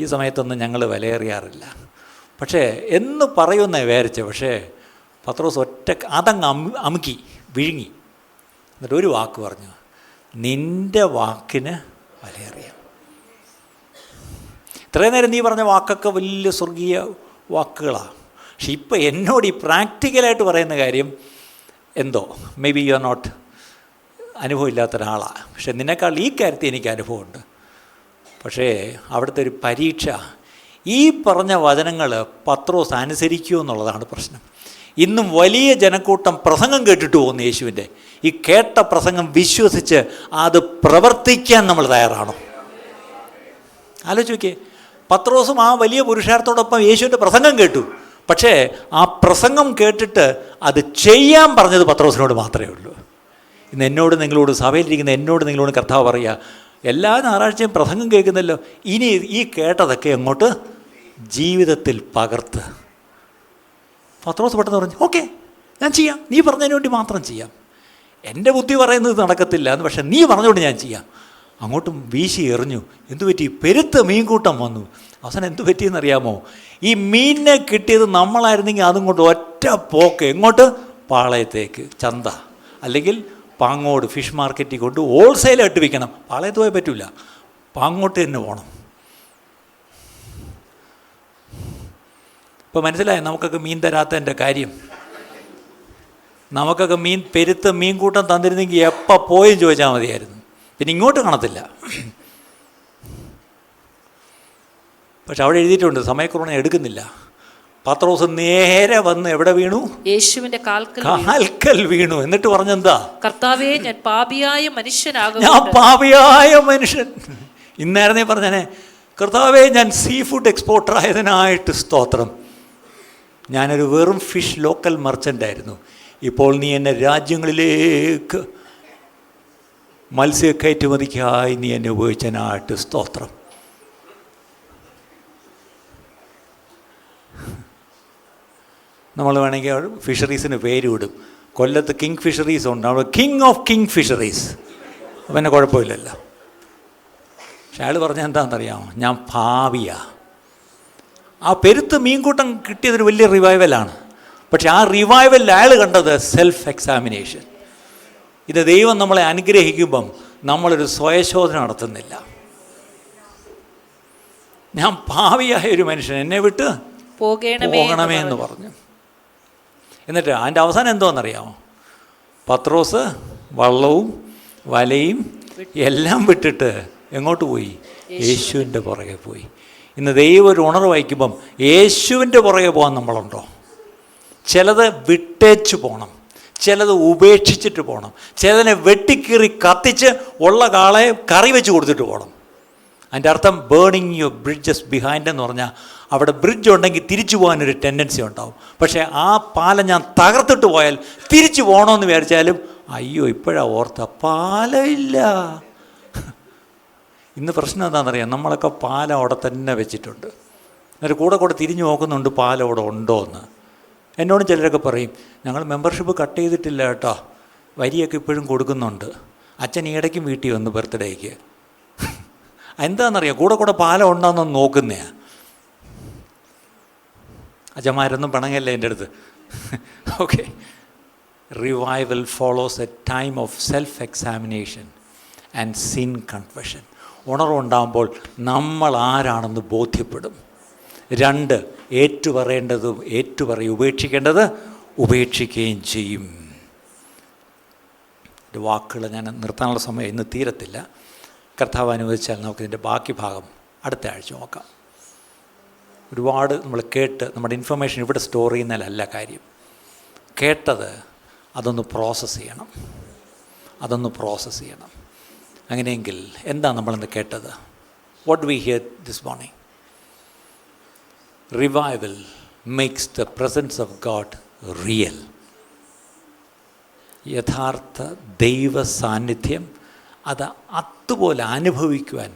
ഈ സമയത്തൊന്നും ഞങ്ങൾ വിലയേറിയാറില്ല. പക്ഷേ എന്ന് പറയുമെന്നേ വിചാരിച്ച. പക്ഷേ പത്രോസ് ഒറ്റ അതങ്ങ് അമുക്കി വിഴുങ്ങി. എന്നിട്ട് ഒരു വാക്ക് പറഞ്ഞു, നിൻ്റെ വാക്കിന് വിലയേറിയാം. ഇത്രയും നേരം നീ പറഞ്ഞ വാക്കൊക്കെ വലിയ സ്വർഗീയ വാക്കുകളാണ്. പക്ഷെ ഇപ്പം എന്നോട് ഈ പ്രാക്ടിക്കലായിട്ട് പറയുന്ന കാര്യം എന്തോ, maybe you are not, അനുഭവം ഇല്ലാത്ത ഒരാളാണ്. പക്ഷെ നിന്നെക്കാൾ ഈ കാര്യത്തിൽ എനിക്ക് അനുഭവമുണ്ട്. പക്ഷേ അവിടുത്തെ ഒരു പരീക്ഷ, ഈ പറഞ്ഞ വചനങ്ങൾ പത്രോസ് അനുസരിക്കുമോ എന്നുള്ളതാണ് പ്രശ്നം. ഇന്നും വലിയ ജനക്കൂട്ടം പ്രസംഗം കേട്ടിട്ട് പോകുന്നു യേശുവിൻ്റെ. ഈ കേട്ട പ്രസംഗം വിശ്വസിച്ച് അത് പ്രവർത്തിക്കാൻ നമ്മൾ തയ്യാറാണോ? ആലോചിച്ച് നോക്കിയേ. പത്രോസും ആ വലിയ പുരുഷാരത്തോടൊപ്പം യേശുവിൻ്റെ പ്രസംഗം കേട്ടു. പക്ഷേ ആ പ്രസംഗം കേട്ടിട്ട് അത് ചെയ്യാൻ പറഞ്ഞത് പത്രോസിനോട് മാത്രമേ ഉള്ളൂ. ഇന്ന് എന്നോട് നിങ്ങളോട്, സഭയിലിരിക്കുന്ന എന്നോട് നിങ്ങളോട് കർത്താവ് പറയുക, എല്ലാ ഞായറാഴ്ചയും പ്രസംഗം കേൾക്കുന്നല്ലോ, ഇനി ഈ കേട്ടതൊക്കെ അങ്ങോട്ട് ജീവിതത്തിൽ പകർത്ത്. പത്രോസ് പെട്ടെന്ന് പറഞ്ഞു, ഓക്കെ ഞാൻ ചെയ്യാം, നീ പറഞ്ഞതിന് വേണ്ടി മാത്രം ചെയ്യാം. എൻ്റെ ബുദ്ധി പറയുന്നത് നടക്കത്തില്ല എന്ന്, പക്ഷേ നീ പറഞ്ഞുകൊണ്ട് ഞാൻ ചെയ്യാം. അങ്ങോട്ടും വീശി എറിഞ്ഞു. എന്തുപറ്റി? പെരുത്ത മീൻകൂട്ടം വന്നു. അവസാനം എന്തു പറ്റിയെന്നറിയാമോ? ഈ മീനിനെ കിട്ടിയത് നമ്മളായിരുന്നെങ്കിൽ അതും കൊണ്ട് ഒറ്റ പോക്ക് എങ്ങോട്ട്? പാളയത്തേക്ക്, ചന്ത അല്ലെങ്കിൽ പാങ്ങോട് ഫിഷ് മാർക്കറ്റിൽ കൊണ്ട് ഹോൾസെയിലായിട്ട് വിൽക്കണം. പാളയത്ത് പോയാൽ പറ്റില്ല. അപ്പം അങ്ങോട്ട് തന്നെ പോകണം. ഇപ്പോൾ മനസ്സിലായി നമുക്കൊക്കെ മീൻ തരാത്തതിൻ്റെ കാര്യം. നമുക്കൊക്കെ പെരുത്ത മീൻ കൂട്ടം തന്നിരുന്നെങ്കിൽ എപ്പോൾ പോയും ചോദിച്ചാൽ മതിയായിരുന്നു, പിന്നെ ഇങ്ങോട്ട് കാണത്തില്ല. പക്ഷെ അവിടെ എഴുതിയിട്ടുണ്ട് സമയക്കുറവിനെ എടുക്കുന്നില്ല. പത്രോസ് നേരെ വന്ന് എവിടെ വീണു? യേശുവിന്റെ കാൽക്കൽ വീണു. എന്നിട്ട് പറഞ്ഞെന്താ? കർത്താവേ, ഞാൻ പാപിയായ മനുഷ്യനാകും. ഞാൻ പാപിയായ മനുഷ്യൻ. ഇന്നേരം പറഞ്ഞേ, കർത്താവേ, ഞാൻ സീ ഫുഡ് എക്സ്പോർട്ടർ ആയതിനായിട്ട് സ്തോത്രം. ഞാനൊരു വെറും ഫിഷ് ലോക്കൽ മർച്ചൻ്റ് ആയിരുന്നു. ഇപ്പോൾ നീ എന്നെ രാജ്യങ്ങളിലേക്ക് മത്സ്യ കയറ്റുമതിക്കായി നീ എന്നെ ഉപയോഗിച്ചതിനായിട്ട് സ്തോത്രം. നമ്മൾ വേണമെങ്കിൽ ഫിഷറീസിന് പേര് വിടും. കൊല്ലത്ത് കിങ് ഫിഷറീസ് ഉണ്ട്, അവിടെ കിങ് ഓഫ് കിങ് ഫിഷറീസ്. അപ്പം എന്നെ കുഴപ്പമില്ലല്ലോ. പക്ഷെ അയാൾ പറഞ്ഞാൽ എന്താണെന്നറിയാമോ? ഞാൻ ഭാവിയാ. ആ പെരുത്ത് മീൻകൂട്ടം കിട്ടിയതൊരു വലിയ റിവൈവലാണ്. പക്ഷെ ആ റിവൈവലിൽ അയാൾ കണ്ടത് സെൽഫ് എക്സാമിനേഷൻ. ഇത് ദൈവം നമ്മളെ അനുഗ്രഹിക്കുമ്പം നമ്മളൊരു സ്വയശോധന നടത്തുന്നില്ല. ഞാൻ ഭാവിയായ ഒരു മനുഷ്യൻ, എന്നെ വിട്ട് പോകണമേ എന്ന് പറഞ്ഞു. എന്നിട്ട് അതിൻ്റെ അവസാനം എന്തോന്നറിയാമോ? പത്രോസ് വള്ളവും വലയും എല്ലാം വിട്ടിട്ട് എങ്ങോട്ട് പോയി? യേശുവിൻ്റെ പുറകെ പോയി. ഇന്ന് ദൈവം ഒരു ഉണർവ് വയ്ക്കുമ്പം യേശുവിൻ്റെ പുറകെ പോകാൻ നമ്മളുണ്ടോ? ചിലത് വിട്ടേച്ച് പോകണം, ചിലത് ഉപേക്ഷിച്ചിട്ട് പോകണം, ചിലതിനെ വെട്ടിക്കീറി കത്തിച്ച് ഉള്ള കാളയെ കറി വെച്ച് കൊടുത്തിട്ട് പോകണം. അതിൻ്റെ അർത്ഥം ബേണിങ് യുവർ ബ്രിഡ്ജസ് ബിഹൈൻഡ് എന്ന് പറഞ്ഞാൽ അവിടെ ബ്രിഡ്ജ് ഉണ്ടെങ്കിൽ തിരിച്ചു പോകാനൊരു ടെൻഡൻസി ഉണ്ടാവും. പക്ഷേ ആ പാലം ഞാൻ തകർത്തിട്ട് പോയാൽ തിരിച്ചു പോകണമെന്ന് വിചാരിച്ചാലും അയ്യോ ഇപ്പോഴാണ് ഓർത്ത പാലമില്ല. ഇന്ന് പ്രശ്നം എന്താണെന്നറിയാം, നമ്മളൊക്കെ പാലം അവിടെ തന്നെ വെച്ചിട്ടുണ്ട്. എന്നിട്ട് കൂടെ തിരിഞ്ഞു നോക്കുന്നുണ്ട് പാലം അവിടെ ഉണ്ടോ എന്ന്. എന്നോടും ചിലരൊക്കെ പറയും, ഞങ്ങൾ മെമ്പർഷിപ്പ് കട്ട് ചെയ്തിട്ടില്ല കേട്ടോ, വരിയൊക്കെ ഇപ്പോഴും കൊടുക്കുന്നുണ്ട്. അച്ഛൻ ഈയിടയ്ക്കും വീട്ടിൽ വന്ന് ബർത്ത്ഡേക്ക്. എന്താണെന്നറിയാം, കൂടെ പാലം ഉണ്ടോയെന്നൊന്ന് നോക്കുന്നതാണ്. അച്ഛന്മാരൊന്നും പണങ്ങല്ലേ എൻ്റെ അടുത്ത്. Okay, revival follows a time of self examination and sin confession. ഉണർവുണ്ടാകുമ്പോൾ നമ്മൾ ആരാണെന്ന് ബോധ്യപ്പെടും. 2, ഏറ്റുപറയേണ്ടത് ഏറ്റുപറയും, ഉപേക്ഷിക്കേണ്ടത് ഉപേക്ഷിക്കുകയും ചെയ്യും. എൻ്റെ വാക്കുകൾ ഞാൻ നിർത്താനുള്ള സമയം ഇന്ന് തീരത്തില്ല. കർത്താവ് അനുവദിച്ചാൽ നമുക്കിതിൻ്റെ ബാക്കി ഭാഗം അടുത്ത ആഴ്ച നോക്കാം. ഒരുപാട് നമ്മൾ കേട്ട് നമ്മുടെ ഇൻഫർമേഷൻ ഇവിടെ സ്റ്റോർ ചെയ്യുന്നതിലല്ല കാര്യം. കേട്ടത് അതൊന്ന് പ്രോസസ്സ് ചെയ്യണം. അങ്ങനെയെങ്കിൽ എന്താ നമ്മളിന്ന് കേട്ടത്? What we hear this morning? Revival makes the presence of God real. യഥാർത്ഥ ദൈവ സാന്നിധ്യം അത് അതുപോലെ അനുഭവിക്കുവാൻ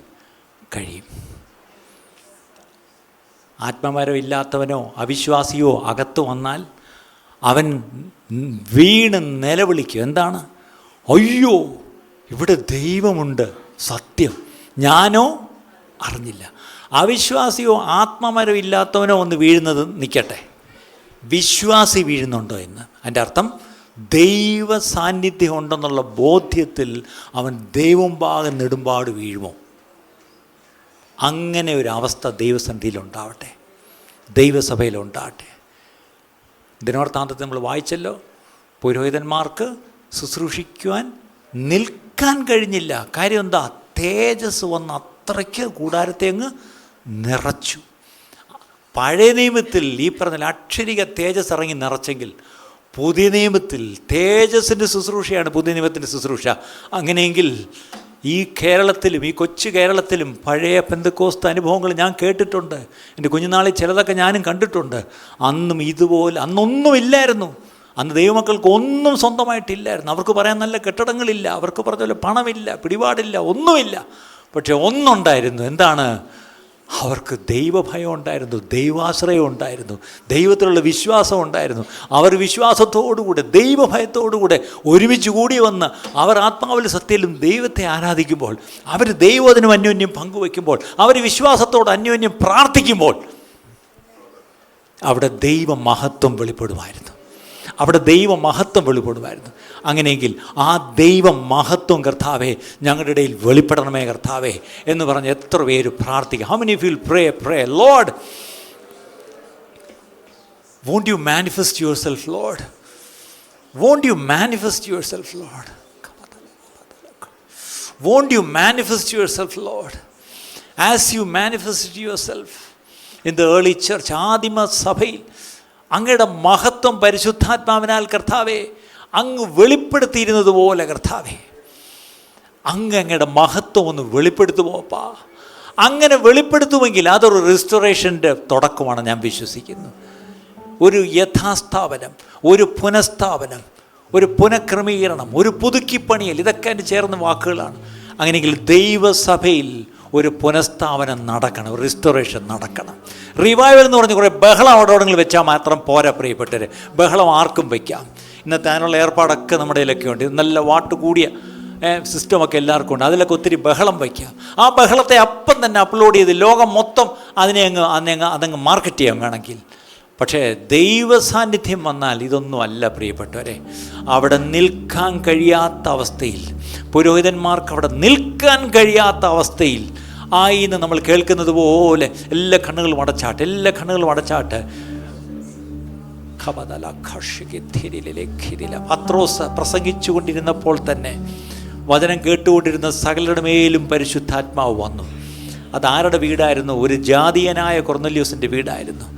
കഴിയും. ആത്മമരമില്ലാത്തവനോ അവിശ്വാസിയോ അകത്ത് വന്നാൽ അവൻ വീണ് നിലവിളിക്കും. എന്താണ്? അയ്യോ, ഇവിടെ ദൈവമുണ്ട്, സത്യം, ഞാനോ അറിഞ്ഞില്ല. അവിശ്വാസിയോ ആത്മമരമില്ലാത്തവനോ ഒന്ന് വീഴുന്നത് നിൽക്കട്ടെ, വിശ്വാസി വീഴുന്നുണ്ടോ എന്ന്. അതിൻ്റെ അർത്ഥം ദൈവ സാന്നിധ്യം ഉണ്ടെന്നുള്ള ബോധ്യത്തിൽ അവൻ ദൈവം ഭാഗം നെടുമ്പാട് വീഴുമോ? അങ്ങനെ ഒരു അവസ്ഥ ദൈവസന്നിധിയിലുണ്ടാവട്ടെ, ദൈവസഭയിലുണ്ടാകട്ടെ. ദിനവൃത്താന്തത്തിൽ നമ്മൾ വായിച്ചല്ലോ, പുരോഹിതന്മാർക്ക് ശുശ്രൂഷിക്കുവാൻ നിൽക്കാൻ കഴിഞ്ഞില്ല. കാര്യം എന്താ? തേജസ് വന്ന് അത്രയ്ക്ക് കൂടാരത്തെ അങ്ങ് നിറച്ചു. പഴയ നിയമത്തിൽ ഈ പറഞ്ഞ അക്ഷരിക തേജസ് ഇറങ്ങി നിറച്ചെങ്കിൽ പുതിയ നിയമത്തിൽ തേജസ്സിൻ്റെ ശുശ്രൂഷയാണ് പുതിയ നിയമത്തിൻ്റെ ശുശ്രൂഷ. അങ്ങനെയെങ്കിൽ ഈ കേരളത്തിലും, ഈ കൊച്ചു കേരളത്തിലും പഴയ പെന്തക്കോസ്ത് അനുഭവങ്ങൾ ഞാൻ കേട്ടിട്ടുണ്ട്. എൻ്റെ കുഞ്ഞുനാളിൽ ചിലതൊക്കെ ഞാനും കണ്ടിട്ടുണ്ട്. അന്നും ഇതുപോലെ അന്നൊന്നുമില്ലായിരുന്നു. അന്ന് ദൈവമക്കൾക്ക് ഒന്നും സ്വന്തമായിട്ടില്ലായിരുന്നു. അവർക്ക് പറയാൻ നല്ല കെട്ടിടങ്ങളില്ല, അവർക്ക് പറഞ്ഞ പോലെ പണമില്ല, പിടിപാടില്ല, ഒന്നുമില്ല. പക്ഷെ ഒന്നുണ്ടായിരുന്നു. എന്താണ്? അവർക്ക് ദൈവഭയം ഉണ്ടായിരുന്നു, ദൈവാശ്രയം ഉണ്ടായിരുന്നു, ദൈവത്തിലുള്ള വിശ്വാസം ഉണ്ടായിരുന്നു. അവർ വിശ്വാസത്തോടുകൂടെ ദൈവഭയത്തോടുകൂടെ ഒരുമിച്ച് കൂടി വന്ന് അവർ ആത്മാവിൽ സത്യത്തിലും ദൈവത്തെ ആരാധിക്കുമ്പോൾ, അവർ ദൈവത്തിനും അന്യോന്യം പങ്കുവയ്ക്കുമ്പോൾ, അവർ വിശ്വാസത്തോട് അന്യോന്യം പ്രാർത്ഥിക്കുമ്പോൾ അവിടെ ദൈവ മഹത്വം വെളിപ്പെടുമായിരുന്നു. അവിടെ ദൈവ മഹത്വം വെളിപ്പെടുമായിരുന്നു. അങ്ങനെയെങ്കിൽ ആ ദൈവ മഹത്വം കർത്താവേ ഞങ്ങളുടെ ഇടയിൽ വെളിപ്പെടണമേ കർത്താവേ എന്ന് പറഞ്ഞ് എത്ര പേര് പ്രാർത്ഥിക്കുക. How many of you pray Lord, won't you manifest yourself, Lord? Won't you manifest yourself, Lord? Won't you manifest yourself, Lord? As you manifested yourself in the early church, ആദിമ സഭയിൽ അങ്ങയുടെ മഹത്വം പരിശുദ്ധാത്മാവിനാൽ കർത്താവേ അങ്ങ് വെളിപ്പെടുത്തിയിരുന്നത് പോലെ കർത്താവേ അങ്ങയുടെ മഹത്വം ഒന്ന് വെളിപ്പെടുത്തുമോപ്പാ. അങ്ങനെ വെളിപ്പെടുത്തുമെങ്കിൽ അതൊരു റിസ്റ്റോറേഷൻ്റെ തുടക്കമാണ് ഞാൻ വിശ്വസിക്കുന്നു. ഒരു യഥാസ്ഥാപനം, ഒരു പുനഃസ്ഥാപനം, ഒരു പുനഃക്രമീകരണം, ഒരു പുതുക്കിപ്പണിയൽ, ഇതൊക്കെ അതിന് ചേർന്ന വാക്കുകളാണ്. അങ്ങനെയെങ്കിൽ ദൈവസഭയിൽ ഒരു പുനഃസ്ഥാപനം നടക്കണം, ഒരു റിസ്റ്റോറേഷൻ നടക്കണം. റിവൈവൽ എന്ന് പറഞ്ഞ് കുറേ ബഹളം അവിടെയോടെങ്കിലും വെച്ചാൽ മാത്രം പോരാ പ്രിയപ്പെട്ടവർ. ബഹളം ആർക്കും വയ്ക്കാം. ഇന്നത്തെ അതിനുള്ള ഏർപ്പാടൊക്കെ നമ്മുടെ ഇതിലൊക്കെ ഉണ്ട്. നല്ല വാട്ട് കൂടിയ സിസ്റ്റമൊക്കെ എല്ലാവർക്കും ഉണ്ട്. അതിലൊക്കെ ഒത്തിരി ബഹളം വയ്ക്കാം. ആ ബഹളത്തെ അപ്പം തന്നെ അപ്ലോഡ് ചെയ്ത് ലോകം മൊത്തം അതങ്ങ് മാർക്കറ്റ് ചെയ്യാൻ വേണമെങ്കിൽ. പക്ഷേ ദൈവ സാന്നിധ്യം വന്നാൽ ഇതൊന്നും അല്ല പ്രിയപ്പെട്ടവരെ. അവിടെ നിൽക്കാൻ കഴിയാത്ത അവസ്ഥയിൽ, പുരോഹിതന്മാർക്ക് അവിടെ നിൽക്കാൻ കഴിയാത്ത അവസ്ഥയിൽ ആയിന്ന് നമ്മൾ കേൾക്കുന്നത് പോലെ എല്ലാ കണ്ണുകളും അടച്ചാട്ട് പത്രോസ് പ്രസംഗിച്ചു കൊണ്ടിരുന്നപ്പോൾ തന്നെ വചനം കേട്ടുകൊണ്ടിരുന്ന സകലരുടെ മേലും പരിശുദ്ധാത്മാവ് വന്നു. അതാരുടെ വീടായിരുന്നു? ഒരു ജാതീയനായ കൊർന്നല്യോസിൻ്റെ വീടായിരുന്നു.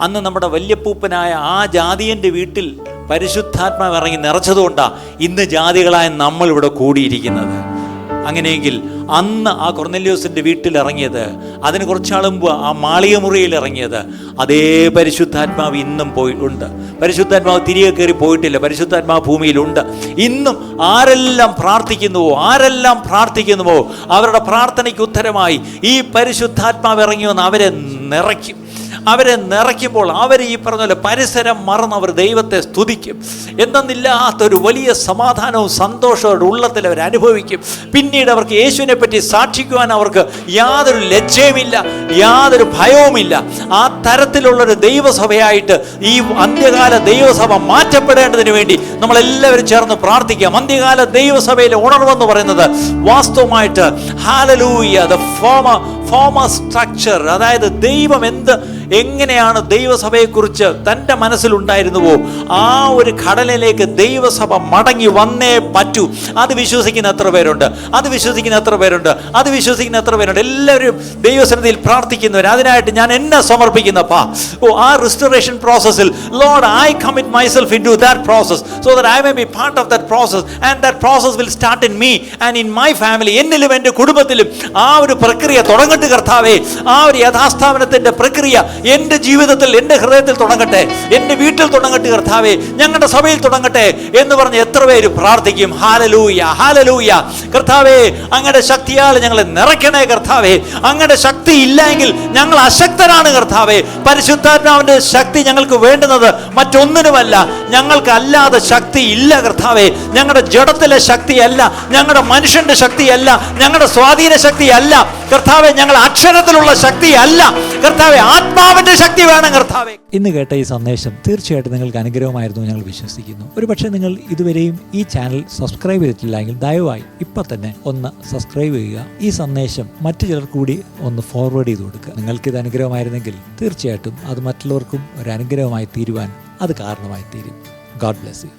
അന്ന് നമ്മുടെ വല്യപ്പൂപ്പനായ ആ ജാതിയൻ്റെ വീട്ടിൽ പരിശുദ്ധാത്മാവ് ഇറങ്ങി നിറച്ചതുകൊണ്ടാണ് ഇന്ന് ജാതികളായ നമ്മളിവിടെ കൂടിയിരിക്കുന്നത്. അങ്ങനെയെങ്കിൽ അന്ന് ആ കൊർന്നല്യോസിൻ്റെ വീട്ടിൽ ഇറങ്ങിയത്, അതിന് കുറച്ചാൾ മുമ്പ് ആ മാളിക മുറിയിൽ ഇറങ്ങിയത് അതേ പരിശുദ്ധാത്മാവ് ഇന്നും ഉണ്ട്. പരിശുദ്ധാത്മാവ് തിരികെ കയറി പോയിട്ടില്ല. പരിശുദ്ധാത്മാവ് ഭൂമിയിലുണ്ട്. ഇന്നും ആരെല്ലാം പ്രാർത്ഥിക്കുന്നുവോ അവരുടെ പ്രാർത്ഥനയ്ക്ക് ഉത്തരമായി ഈ പരിശുദ്ധാത്മാവ് ഇറങ്ങിയെന്ന് അവരെ നിറയ്ക്കുമ്പോൾ അവർ ഈ പറഞ്ഞ പോലെ പരിസരം മറന്ന് അവർ ദൈവത്തെ സ്തുതിക്കും. എന്തെന്നില്ലാത്തൊരു വലിയ സമാധാനവും സന്തോഷവും ഉള്ളത്തിൽ അവർ അനുഭവിക്കും. പിന്നീട് അവർക്ക് യേശുവിനെ പറ്റി സാക്ഷിക്കുവാൻ അവർക്ക് യാതൊരു ലജ്ജയുമില്ല, യാതൊരു ഭയവുമില്ല. ആ തരത്തിലുള്ളൊരു ദൈവസഭയായിട്ട് ഈ അന്ത്യകാല ദൈവസഭ മാറ്റപ്പെടേണ്ടതിന് വേണ്ടി നമ്മളെല്ലാവരും ചേർന്ന് പ്രാർത്ഥിക്കാം. അന്ത്യകാല ദൈവസഭയിലെ ഉണർവെന്ന് പറയുന്നത് വാസ്തവമായിട്ട് ഹല്ലേലൂയ ദ ഫോമർ സ്ട്രക്ചർ, അതായത് ദൈവം എങ്ങനെയാണ് ദൈവസഭയെക്കുറിച്ച് തൻ്റെ മനസ്സിലുണ്ടായിരുന്നുവോ ആ ഒരു ഘടനയിലേക്ക് ദൈവസഭ മടങ്ങി വന്നേ പറ്റൂ. അത് വിശ്വസിക്കുന്ന എത്ര പേരുണ്ട്? എല്ലാവരും ദൈവസന്നിധിയിൽ പ്രാർത്ഥിക്കുന്നവർ. അതിനായിട്ട് ഞാൻ എന്നെ സമർപ്പിക്കുന്നപ്പാ. ആ റിസ്റ്റോറേഷൻ പ്രോസസ്സിൽ Lord I commit myself into that process so that I may be part of that process and that process will start in me and in my family. എന്നിലും എൻ്റെ കുടുംബത്തിലും ആ ഒരു പ്രക്രിയ തുടങ്ങട്ടെ കർത്താവേ. ആ ഒരു യഥാസ്ഥാപനത്തിൻ്റെ പ്രക്രിയ എൻ്റെ ജീവിതത്തിൽ, എൻ്റെ ഹൃദയത്തിൽ തുടങ്ങട്ടെ, എൻ്റെ വീട്ടിൽ തുടങ്ങട്ടെ കർത്താവേ, ഞങ്ങളുടെ സഭയിൽ തുടങ്ങട്ടെ എന്ന് പറഞ്ഞ് എത്ര പേര് പ്രാർത്ഥിക്കും? Hallelujah, hallelujah. കർത്താവേ അങ്ങയുടെ ശക്തിയാൽ ഞങ്ങളെ നിറയ്ക്കണേ കർത്താവേ. അങ്ങയുടെ ശക്തി ഇല്ലെങ്കിൽ ഞങ്ങൾ അശക്തരാണ് കർത്താവേ. പരിശുദ്ധാത്മാവിൻ്റെ ശക്തി ഞങ്ങൾക്ക് വേണ്ടുന്നത് മറ്റൊന്നിനുമല്ല. ഞങ്ങൾക്ക് അല്ലാതെ ശക്തി ഇല്ല കർത്താവേ. ഞങ്ങളുടെ ജഡത്തിലെ ശക്തിയല്ല, ഞങ്ങളുടെ മനുഷ്യന്റെ ശക്തിയല്ല, ഞങ്ങളുടെ സ്വാധീന ശക്തിയല്ല കർത്താവേ, ഞങ്ങൾ അക്ഷരത്തിലുള്ള ശക്തിയല്ല കർത്താവേ, ആത്മാവിന്റെ ശക്തി വേണം കർത്താവേ. ഇന്ന് കേട്ട ഈ സന്ദേശം തീർച്ചയായിട്ടും നിങ്ങൾക്ക് അനുഗ്രഹമായിരുന്നു ഞങ്ങൾ വിശ്വസിക്കുന്നു. ഒരുപക്ഷെ നിങ്ങൾ ഇതുവരെയും ഈ ചാനൽ സബ്സ്ക്രൈബ് ചെയ്തിട്ടില്ലെങ്കിൽ ദയവായി ഇപ്പം തന്നെ ഒന്ന് സബ്സ്ക്രൈബ് ചെയ്യുക. ഈ സന്ദേശം മറ്റു ചിലർ കൂടി ഒന്ന് ഫോർവേഡ് ചെയ്ത് കൊടുക്കുക. നിങ്ങൾക്കിത് അനുഗ്രഹമായിരുന്നെങ്കിൽ തീർച്ചയായിട്ടും അത് മറ്റുള്ളവർക്കും ഒരു അനുഗ്രഹമായി തീരുവാൻ അത് കാരണമായി തീരും. God bless you.